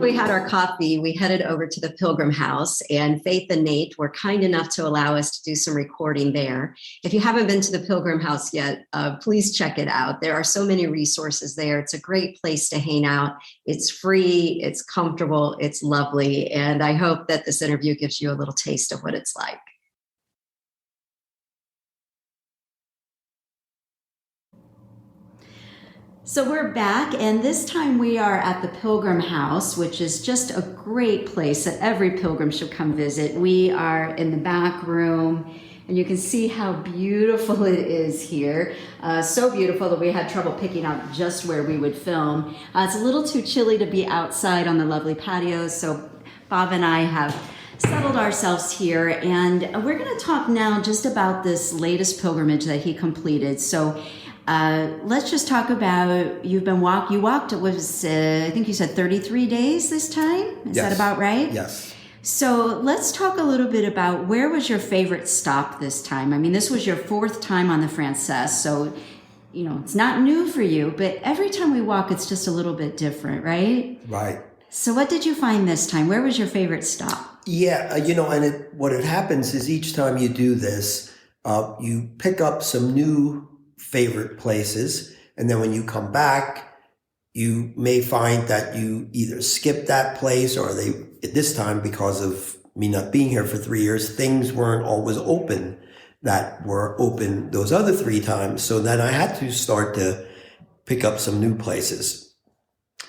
Speaker 2: We had our coffee, we headed over to the Pilgrim House, and Faith and Nate were kind enough to allow us to do some recording there. If you haven't been to the Pilgrim House yet, please check it out. There are so many resources there. It's a great place to hang out. It's free, it's comfortable, it's lovely, and I hope that this interview gives you a little taste of what it's like. So we're back, and this time we are at the Pilgrim House, which is just a great place that every pilgrim should come visit. We are in the back room. And you can see how beautiful it is here. So beautiful that we had trouble picking out just where we would film. It's a little too chilly to be outside on the lovely patio, so Bob and I have settled ourselves here, and we're going to talk now just about this latest pilgrimage that he completed. So let's just talk about, you walked, it was, I think you said 33 days this time? Is that about right?
Speaker 3: Yes.
Speaker 2: So let's talk a little bit about, where was your favorite stop this time? I mean, this was your 4th time on the Française, so, you know, it's not new for you, but every time we walk, it's just a little bit different, right?
Speaker 3: Right.
Speaker 2: So what did you find this time? Where was your favorite stop?
Speaker 3: Yeah, you know, and what happens is each time you do this, you pick up some new favorite places, and then when you come back, you may find that you either skip that place, or this time, because of me not being here for 3 years, things weren't always open that were open those other 3 times. So then I had to start to pick up some new places.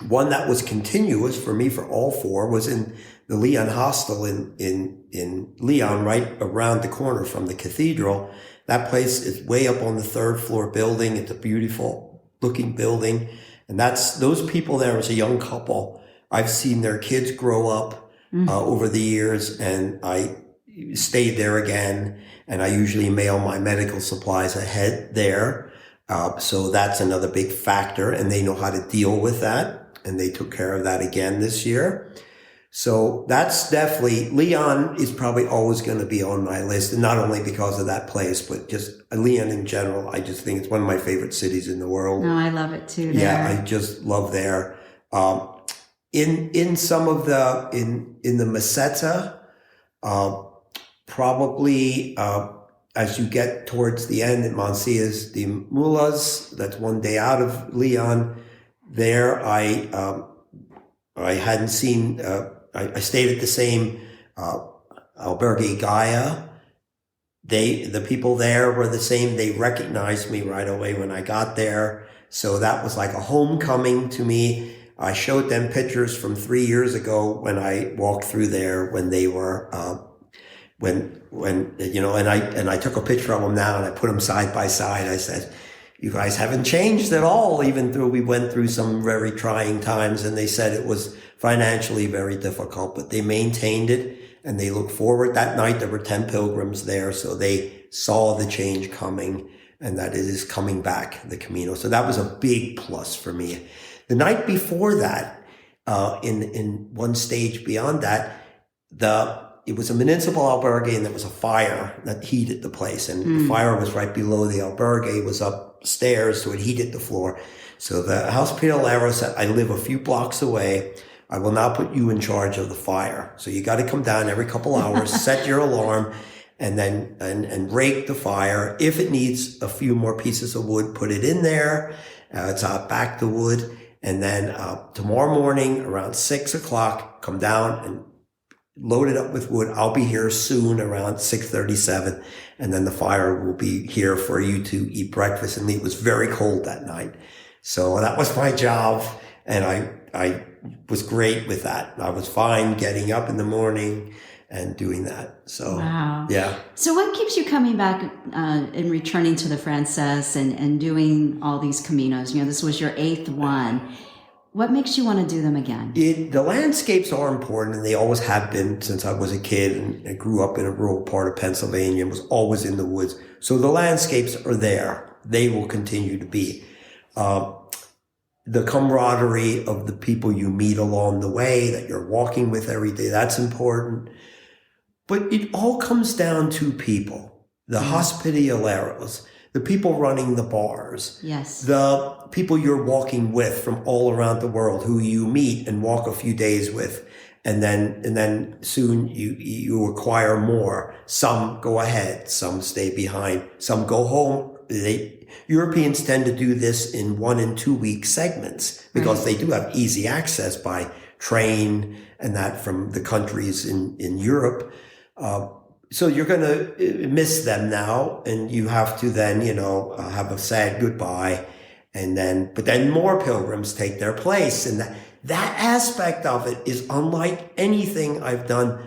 Speaker 3: One that was continuous for me for all 4 was in the Leon Hostel in Leon, right around the corner from the cathedral. That place is way up on the 3rd floor building. It's a beautiful looking building. And those people there was a young couple. I've seen their kids grow up over the years, and I stayed there again. And I usually mail my medical supplies ahead there. So that's another big factor, and they know how to deal with that. And they took care of that again this year. So that's definitely, Leon is probably always going to be on my list, and not only because of that place, but just Leon in general. I just think it's one of my favorite cities in the world.
Speaker 2: No, I love it too.
Speaker 3: Yeah, I just love there. In some of the in the Meseta, probably as you get towards the end at Mancias de Mulas, that's one day out of Leon. There, I hadn't seen. I stayed at the same Albergue Gaia. The people there were the same. They recognized me right away when I got there. So that was like a homecoming to me. I showed them pictures from 3 years ago when I walked through there, when they were, when you know, and I took a picture of them now, and I put them side by side. I said, you guys haven't changed at all, even though we went through some very trying times. And they said it was financially very difficult, but they maintained it, and they look forward. That night there were 10 pilgrims there, so they saw the change coming, and that it is coming back, the Camino. So that was a big plus for me. The night before that, in one stage beyond that, it was a municipal albergue, and there was a fire that heated the place. And the fire was right below the albergue, was upstairs, so it heated the floor. So the House Pinolero said, I live a few blocks away. I will now put you in charge of the fire. So you got to come down every couple hours, set your alarm, and then and rake the fire. If it needs a few more pieces of wood, put it in there. It's back the wood. And then tomorrow morning around 6 o'clock, come down and load it up with wood. I'll be here soon around 6:37, and then the fire will be here for you to eat breakfast. And it was very cold that night. So that was my job, and I was great with that. I was fine getting up in the morning and doing that. So,
Speaker 2: wow.
Speaker 3: Yeah.
Speaker 2: So what keeps you coming back and returning to the Française and doing all these Caminos? You know, this was your 8th one. What makes you want to do them again?
Speaker 3: The landscapes are important, and they always have been since I was a kid, and I grew up in a rural part of Pennsylvania and was always in the woods. So the landscapes are there. They will continue to be. The camaraderie of the people you meet along the way that you're walking with every day, that's important. But it all comes down to people, the hospitaleros, the people running the bars,
Speaker 2: yes,
Speaker 3: the people you're walking with from all around the world who you meet and walk a few days with. And then soon you acquire more. Some go ahead, some stay behind, some go home. Europeans tend to do this in 1 and 2 week segments because they do have easy access by train and that from the countries in Europe. So you're going to miss them now, and you have to then, have a sad goodbye. But then more pilgrims take their place. And that aspect of it is unlike anything I've done.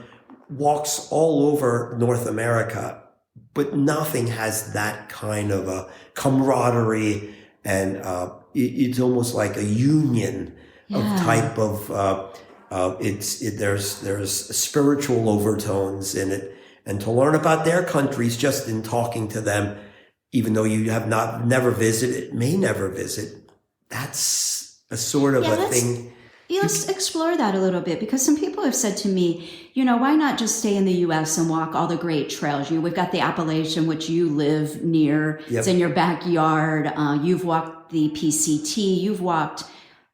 Speaker 3: Walks all over North America, but nothing has that kind of a camaraderie, and it's almost like a union of type of. There's spiritual overtones in it, and to learn about their countries just in talking to them, even though you have never visited, may never visit. That's a sort of a thing.
Speaker 4: Yeah, let's explore that a little bit, because some people have said to me, why not just stay in the U.S. and walk all the great trails? We've got the Appalachian, which you live near. Yep. It's in your backyard. You've walked the PCT. You've walked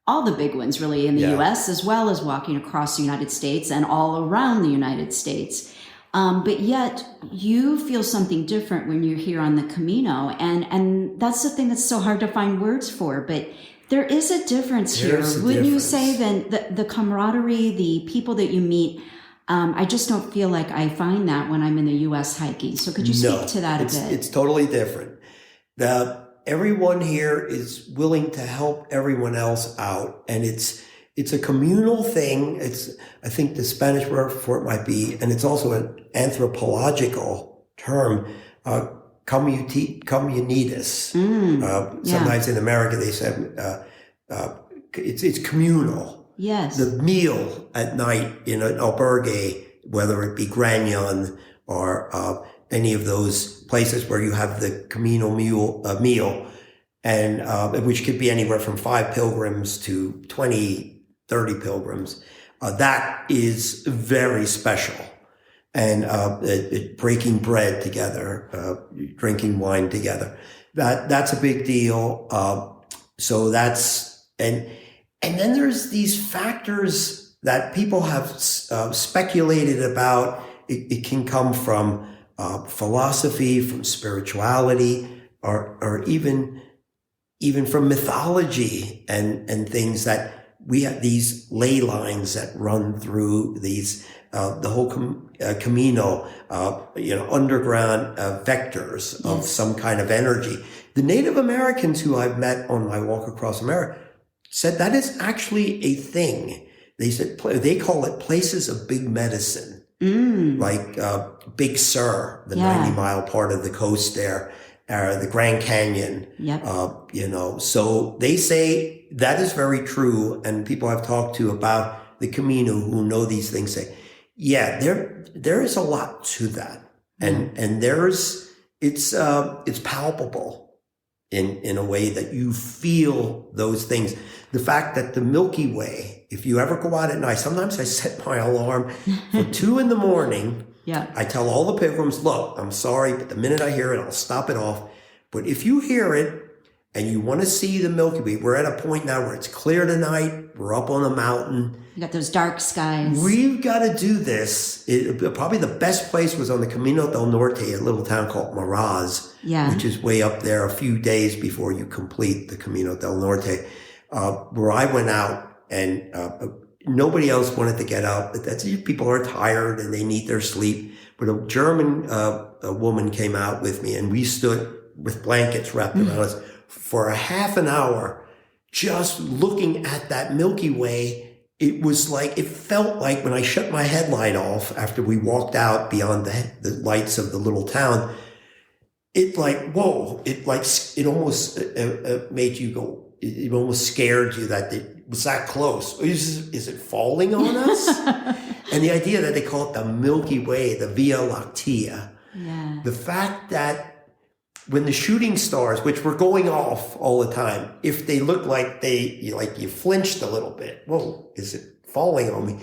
Speaker 4: all the big ones really in the U.S., as well as walking across the United States and all around the United States. But yet you feel something different when you're here on the Camino. And that's the thing that's so hard to find words for. But there is a difference here. Wouldn't you say then the camaraderie, the people that you meet, I just don't feel like I find that when I'm in the U.S. hiking. So could you speak to that a bit? It's totally different.
Speaker 3: Everyone here is willing to help everyone else out, and it's a communal thing. I think the Spanish word for it might be, and it's also an anthropological term, comunitas. Sometimes in America they say it's communal.
Speaker 4: Yes.
Speaker 3: The meal at night in an albergue, whether it be Granion or any of those places where you have the Camino meal, and which could be anywhere from 5 pilgrims to 20, 30 pilgrims. That is very special. And breaking bread together, drinking wine together. That's a big deal. So that's, and then there's these factors that people have speculated about. It can come from philosophy, from spirituality, or even from mythology and things that we have these ley lines that run through these the whole Camino, underground vectors of some kind of energy. The Native Americans who I've met on my walk across America said that is actually a thing. They said they call it places of big medicine. Like Big Sur, the 90-mile part of the coast there, the Grand Canyon. So they say that is very true. And people I've talked to about the Camino who know these things say, there is a lot to that. And it's palpable in a way that you feel those things. The fact that the Milky Way, if you ever go out at night, sometimes I set my alarm for 2 a.m. I tell all the pilgrims, look, I'm sorry, but the minute I hear it, I'll stop it off. But if you hear it and you want to see the Milky Way, we're at a point now where it's clear tonight. We're up on a mountain.
Speaker 4: You got those dark skies.
Speaker 3: We've got to do this. Probably the best place was on the Camino del Norte, a little town called Maraz, which is way up there a few days before you complete the Camino del Norte, where I went out and nobody else wanted to get up. People are tired and they need their sleep. But a German a woman came out with me, and we stood with blankets wrapped around us for a half an hour, just looking at that Milky Way. It felt like when I shut my headlight off after we walked out beyond the lights of the little town, it almost made you go, it almost scared you that it was that close. Is it falling on us? And the idea that they call it the Milky Way, the Via Lactea, the fact that when the shooting stars, which were going off all the time, if they look like you flinched a little bit, whoa, is it falling on me?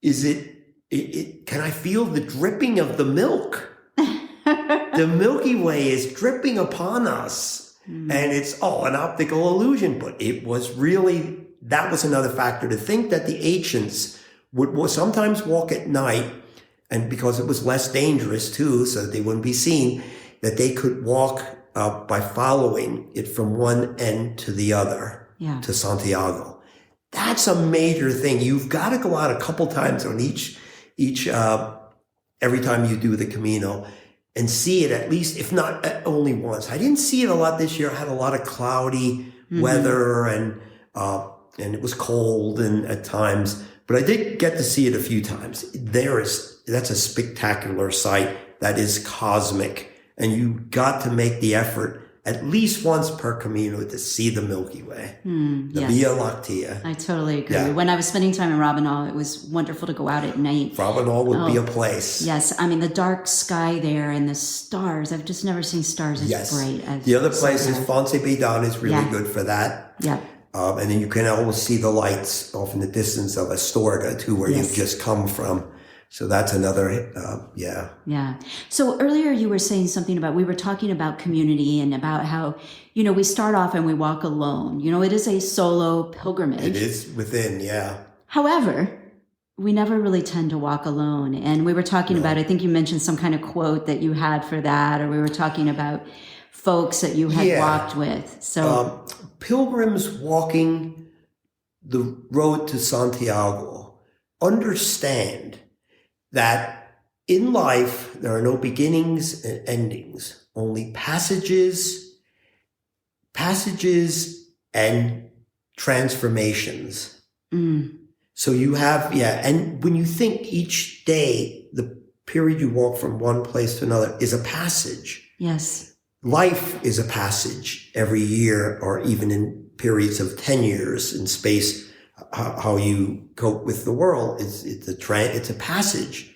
Speaker 3: Is it can I feel the dripping of the milk? The Milky Way is dripping upon us, and it's an optical illusion. But it was really, that was another factor, to think that the ancients would sometimes walk at night, and because it was less dangerous too, so that they wouldn't be seen, that they could walk by following it from one end to the other, to Santiago. That's a major thing. You've got to go out a couple times on each every time you do the Camino, and see it at least, if not only once. I didn't see it a lot this year. I had a lot of cloudy weather, and it was cold and at times, but I did get to see it a few times. That's a spectacular sight that is cosmic. and you got to make the effort at least once per Camino to see the Milky Way, the Via Lactea.
Speaker 2: I totally agree.
Speaker 3: Yeah.
Speaker 2: When I was spending time in Rabanal, it was wonderful to go out at night.
Speaker 3: Rabanal would be a place.
Speaker 2: Yes, I mean the dark sky there and the stars. I've just never seen stars as bright as
Speaker 3: the other place is
Speaker 2: there.
Speaker 3: Fonte Bidan is really good for that.
Speaker 2: Yeah.
Speaker 3: And then you can always see the lights off in the distance of Astorga too, where you've just come from. So that's another,
Speaker 2: Yeah. So earlier you were saying something about, we were talking about community and about how, we start off and we walk alone. It is a solo pilgrimage.
Speaker 3: It is within, yeah.
Speaker 2: However, we never really tend to walk alone. And we were talking about, I think you mentioned some kind of quote that you had for that, or we were talking about folks that you had walked with. So
Speaker 3: pilgrims walking the road to Santiago understand that in life, there are no beginnings and endings, only passages and transformations. So you have, and when you think each day, the period you walk from one place to another is a passage.
Speaker 2: Yes.
Speaker 3: Life is a passage every year, or even in periods of 10 years in space. How you cope with the world it's a passage,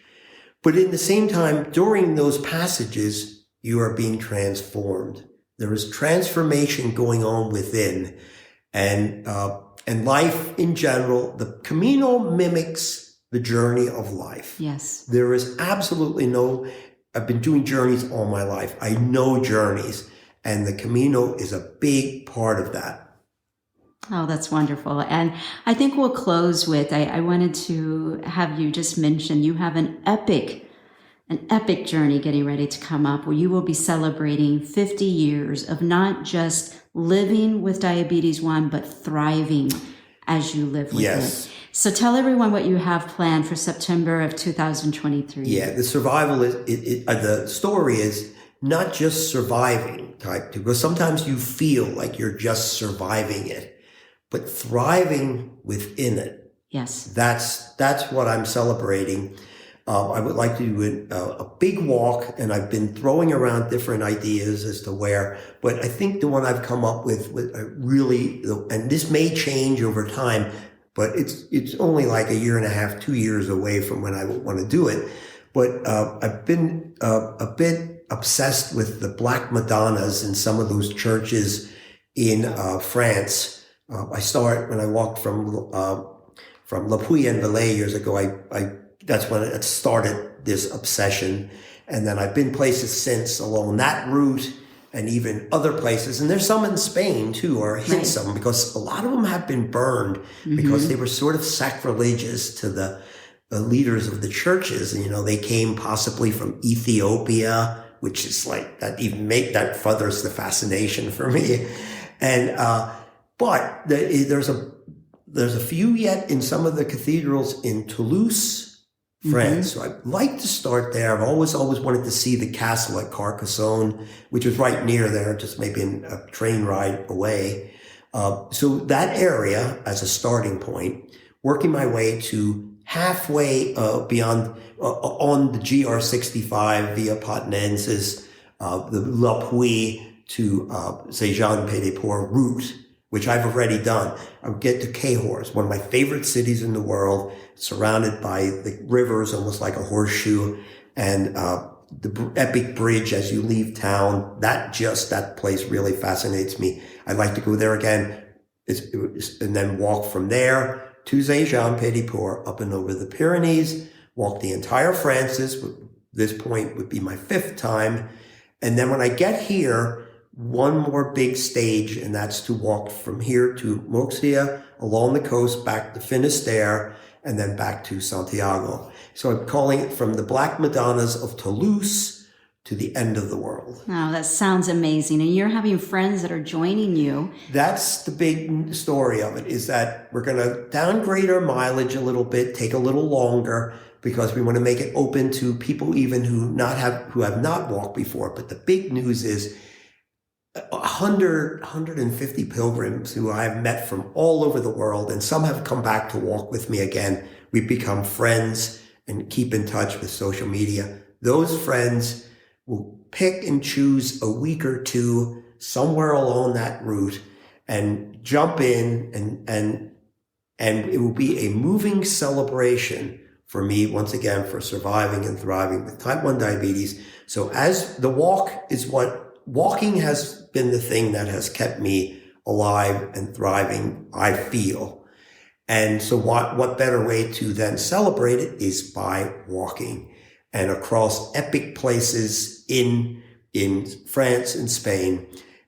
Speaker 3: but in the same time, during those passages, you are being transformed. There is transformation going on within, and life in general. The Camino mimics the journey of life.
Speaker 2: Yes,
Speaker 3: there is absolutely no. I've been doing journeys all my life. I know journeys, and the Camino is a big part of that.
Speaker 2: Oh, that's wonderful. And I think we'll close with, I wanted to have you just mention, you have an epic journey getting ready to come up where you will be celebrating 50 years of not just living with diabetes 1, but thriving as you live with it. So tell everyone what you have planned for September of 2023.
Speaker 3: Yeah, the survival is, the story is not just surviving type 2, because sometimes you feel like you're just surviving it. But thriving within it.
Speaker 2: Yes.
Speaker 3: That's what I'm celebrating. I would like to do a big walk, and I've been throwing around different ideas as to where, but I think the one I've come up with really, and this may change over time, but it's only like a year and a half, 2 years away from when I want to do it. But I've been a bit obsessed with the Black Madonnas in some of those churches in France. I start when I walked from La Puy and Valais years ago. That's when it started this obsession, and then I've been places since along that route, and even other places. And there's some in Spain too, or hit some, because a lot of them have been burned because they were sort of sacrilegious to the leaders of the churches. And they came possibly from Ethiopia, which is like that. Even that furthers the fascination for me, and. But there's a few yet in some of the cathedrals in Toulouse, France. So I'd like to start there. I've always wanted to see the castle at Carcassonne, which is right near there, just maybe a train ride away. So that area as a starting point, working my way to halfway beyond on the GR65 via Potnenses, the La Puy to Saint-Jean-Pied-de-Port route, which I've already done. I would get to Cahors, one of my favorite cities in the world, surrounded by the rivers, almost like a horseshoe, and the epic bridge as you leave town. That place really fascinates me. I'd like to go there again, and then walk from there to Saint-Jean-Pied-de-Port, up and over the Pyrenees, walk the entire Francis. This point would be my 5th time. And then when I get here, one more big stage, and that's to walk from here to Moxia, along the coast, back to Finisterre, and then back to Santiago. So I'm calling it from the Black Madonnas of Toulouse to the end of the world.
Speaker 2: Oh, that sounds amazing. And you're having friends that are joining you.
Speaker 3: That's the big story of it, is that we're going to downgrade our mileage a little bit, take a little longer, because we want to make it open to people even who have not walked before. But the big news is 150 pilgrims who I've met from all over the world, and some have come back to walk with me again. We've become friends and keep in touch with social media. Those friends will pick and choose a week or two somewhere along that route and jump in, and it will be a moving celebration for me, once again, for surviving and thriving with type 1 diabetes. So as the walking has been the thing that has kept me alive and thriving, I feel. And so what better way to then celebrate it is by walking, and across epic places in France and Spain,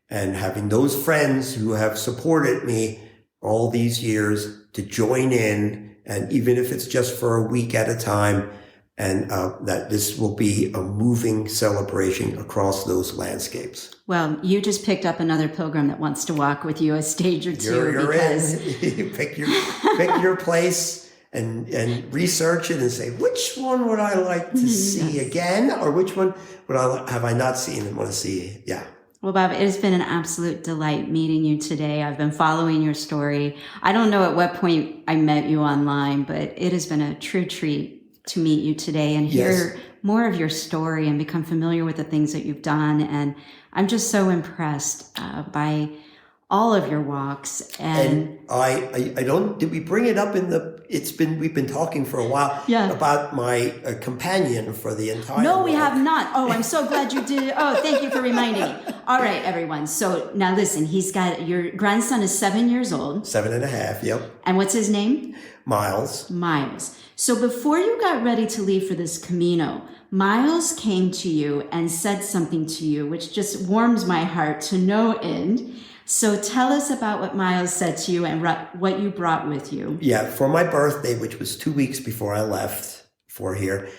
Speaker 3: and having those friends who have supported me all these years to join in, and even if it's just for a week at a time, and that this will be a moving celebration across those landscapes.
Speaker 4: Well, you just picked up another pilgrim that wants to walk with you a stage or two.
Speaker 3: You're in. You pick your place and research it and say, which one would I like to see again, or which one have I not seen and want to see? Yeah.
Speaker 4: Well, Bob, it has been an absolute delight meeting you today. I've been following your story. I don't know at what point I met you online, but it has been a true treat to meet you today and hear more of your story and become familiar with the things that you've done. And I'm just so impressed by all of your walks. And
Speaker 3: I don't, did we bring it up we've been talking for a while about my companion for the entire
Speaker 4: No, we
Speaker 3: walk.
Speaker 4: have not. Oh, I'm so glad you did. Oh, thank you for reminding me. All right, everyone. So now listen, your grandson is 7 years old.
Speaker 3: 7.5, yep.
Speaker 4: And what's his name?
Speaker 3: Miles.
Speaker 4: So before you got ready to leave for this Camino, Miles came to you and said something to you, which just warms my heart to no end. So tell us about what Miles said to you and what you brought with you.
Speaker 3: Yeah, for my birthday, which was 2 weeks before I left for here,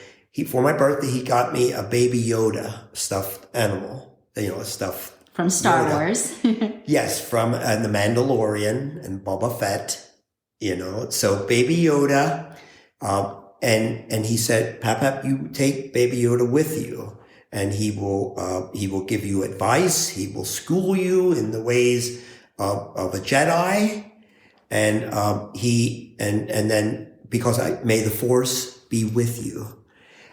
Speaker 3: for my birthday, he got me a Baby Yoda stuffed animal, a stuffed
Speaker 4: from Star
Speaker 3: Yoda.
Speaker 4: Wars.
Speaker 3: Yes, from The Mandalorian and Boba Fett, so Baby Yoda. And he said, Pap, you take Baby Yoda with you, and he will give you advice. He will school you in the ways of a Jedi. And then because may the Force be with you.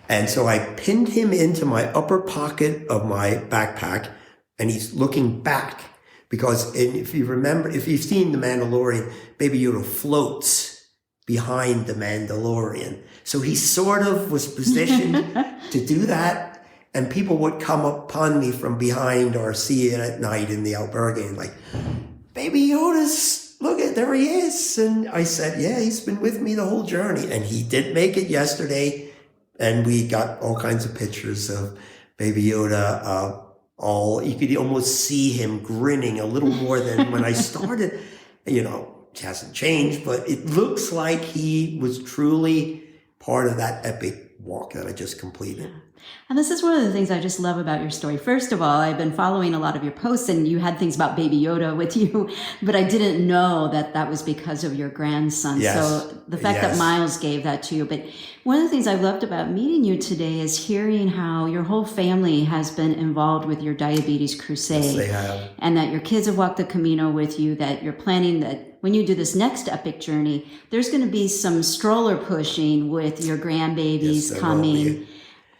Speaker 3: And so I pinned him into my upper pocket of my backpack, and he's looking back because if you've seen The Mandalorian, Baby Yoda floats behind the Mandalorian. So he sort of was positioned to do that. And people would come upon me from behind or see it at night in the albergue and like, Baby Yoda's, there he is. And I said, yeah, he's been with me the whole journey. And he did make it yesterday. And we got all kinds of pictures of Baby Yoda. You could almost see him grinning a little more than when I started, It hasn't changed, but it looks like he was truly part of that epic walk that I just completed.
Speaker 4: And this is one of the things I just love about your story. First of all, I've been following a lot of your posts, and you had things about Baby Yoda with you, but I didn't know that was because of your grandson.
Speaker 3: Yes.
Speaker 4: So the fact that Miles gave that to you. But one of the things I loved about meeting you today is hearing how your whole family has been involved with your Diabetes Crusade.
Speaker 3: Yes, they have.
Speaker 4: And that your kids have walked the Camino with you, that you're planning that when you do this next epic journey, there's going to be some stroller pushing with your grandbabies coming.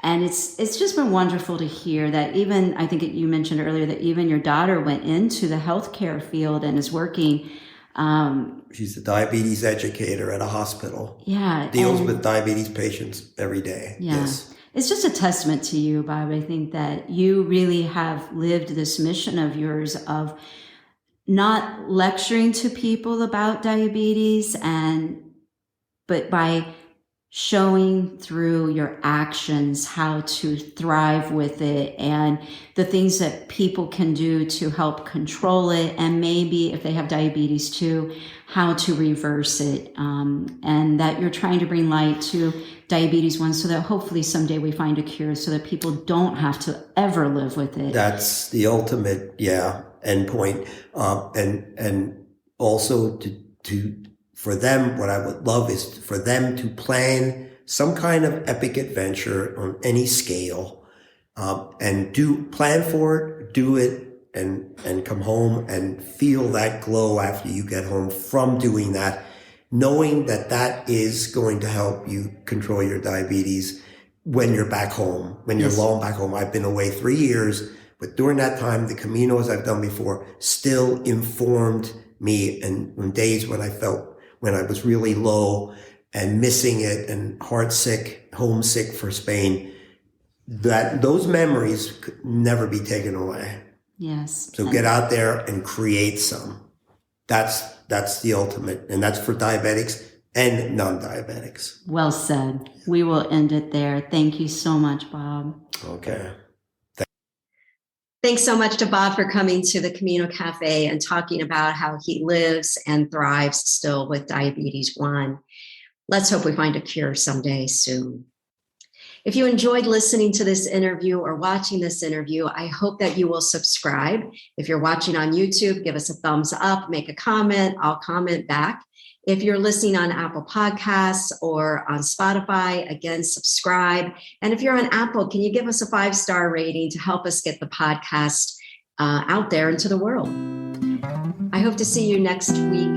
Speaker 4: And it's just been wonderful to hear that even, I think you mentioned earlier, that even your daughter went into the healthcare field and is working.
Speaker 3: She's a diabetes educator at a hospital.
Speaker 4: Yeah.
Speaker 3: Deals with diabetes patients every day.
Speaker 4: Yeah.
Speaker 3: Yes.
Speaker 4: It's just a testament to you, Bob. I think that you really have lived this mission of yours of not lecturing to people about diabetes, but by showing through your actions how to thrive with it and the things that people can do to help control it, and maybe if they have diabetes too, how to reverse it, and that you're trying to bring light to diabetes 1 so that hopefully someday we find a cure so that people don't have to ever live with it.
Speaker 3: That's the ultimate, endpoint. And also for them, what I would love is for them to plan some kind of epic adventure on any scale, and plan for it, do it, and come home and feel that glow after you get home from doing that, knowing that is going to help you control your diabetes when you're back home, when you're
Speaker 2: Yes.
Speaker 3: alone back home. I've been away 3 years, but during that time, the Caminos I've done before still informed me. And on days when I was really low and missing it and heartsick, homesick for Spain, that those memories could never be taken away.
Speaker 2: Yes.
Speaker 3: So get out there and create some. That's the ultimate. And that's for diabetics and non-diabetics.
Speaker 2: Well said. We will end it there. Thank you so much, Bob.
Speaker 3: Okay.
Speaker 2: Thanks so much to Bob for coming to the Camino Cafe and talking about how he lives and thrives still with diabetes 1. Let's hope we find a cure someday soon. If you enjoyed listening to this interview or watching this interview, I hope that you will subscribe. If you're watching on YouTube, give us a thumbs up, make a comment. I'll comment back. If you're listening on Apple Podcasts or on Spotify, again, subscribe. And if you're on Apple, can you give us a 5-star rating to help us get the podcast out there into the world? I hope to see you next week.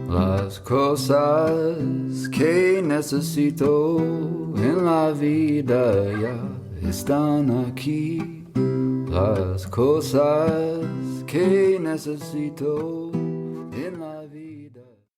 Speaker 1: Las cosas que necesito en la vida ya están aquí. Las cosas que necesito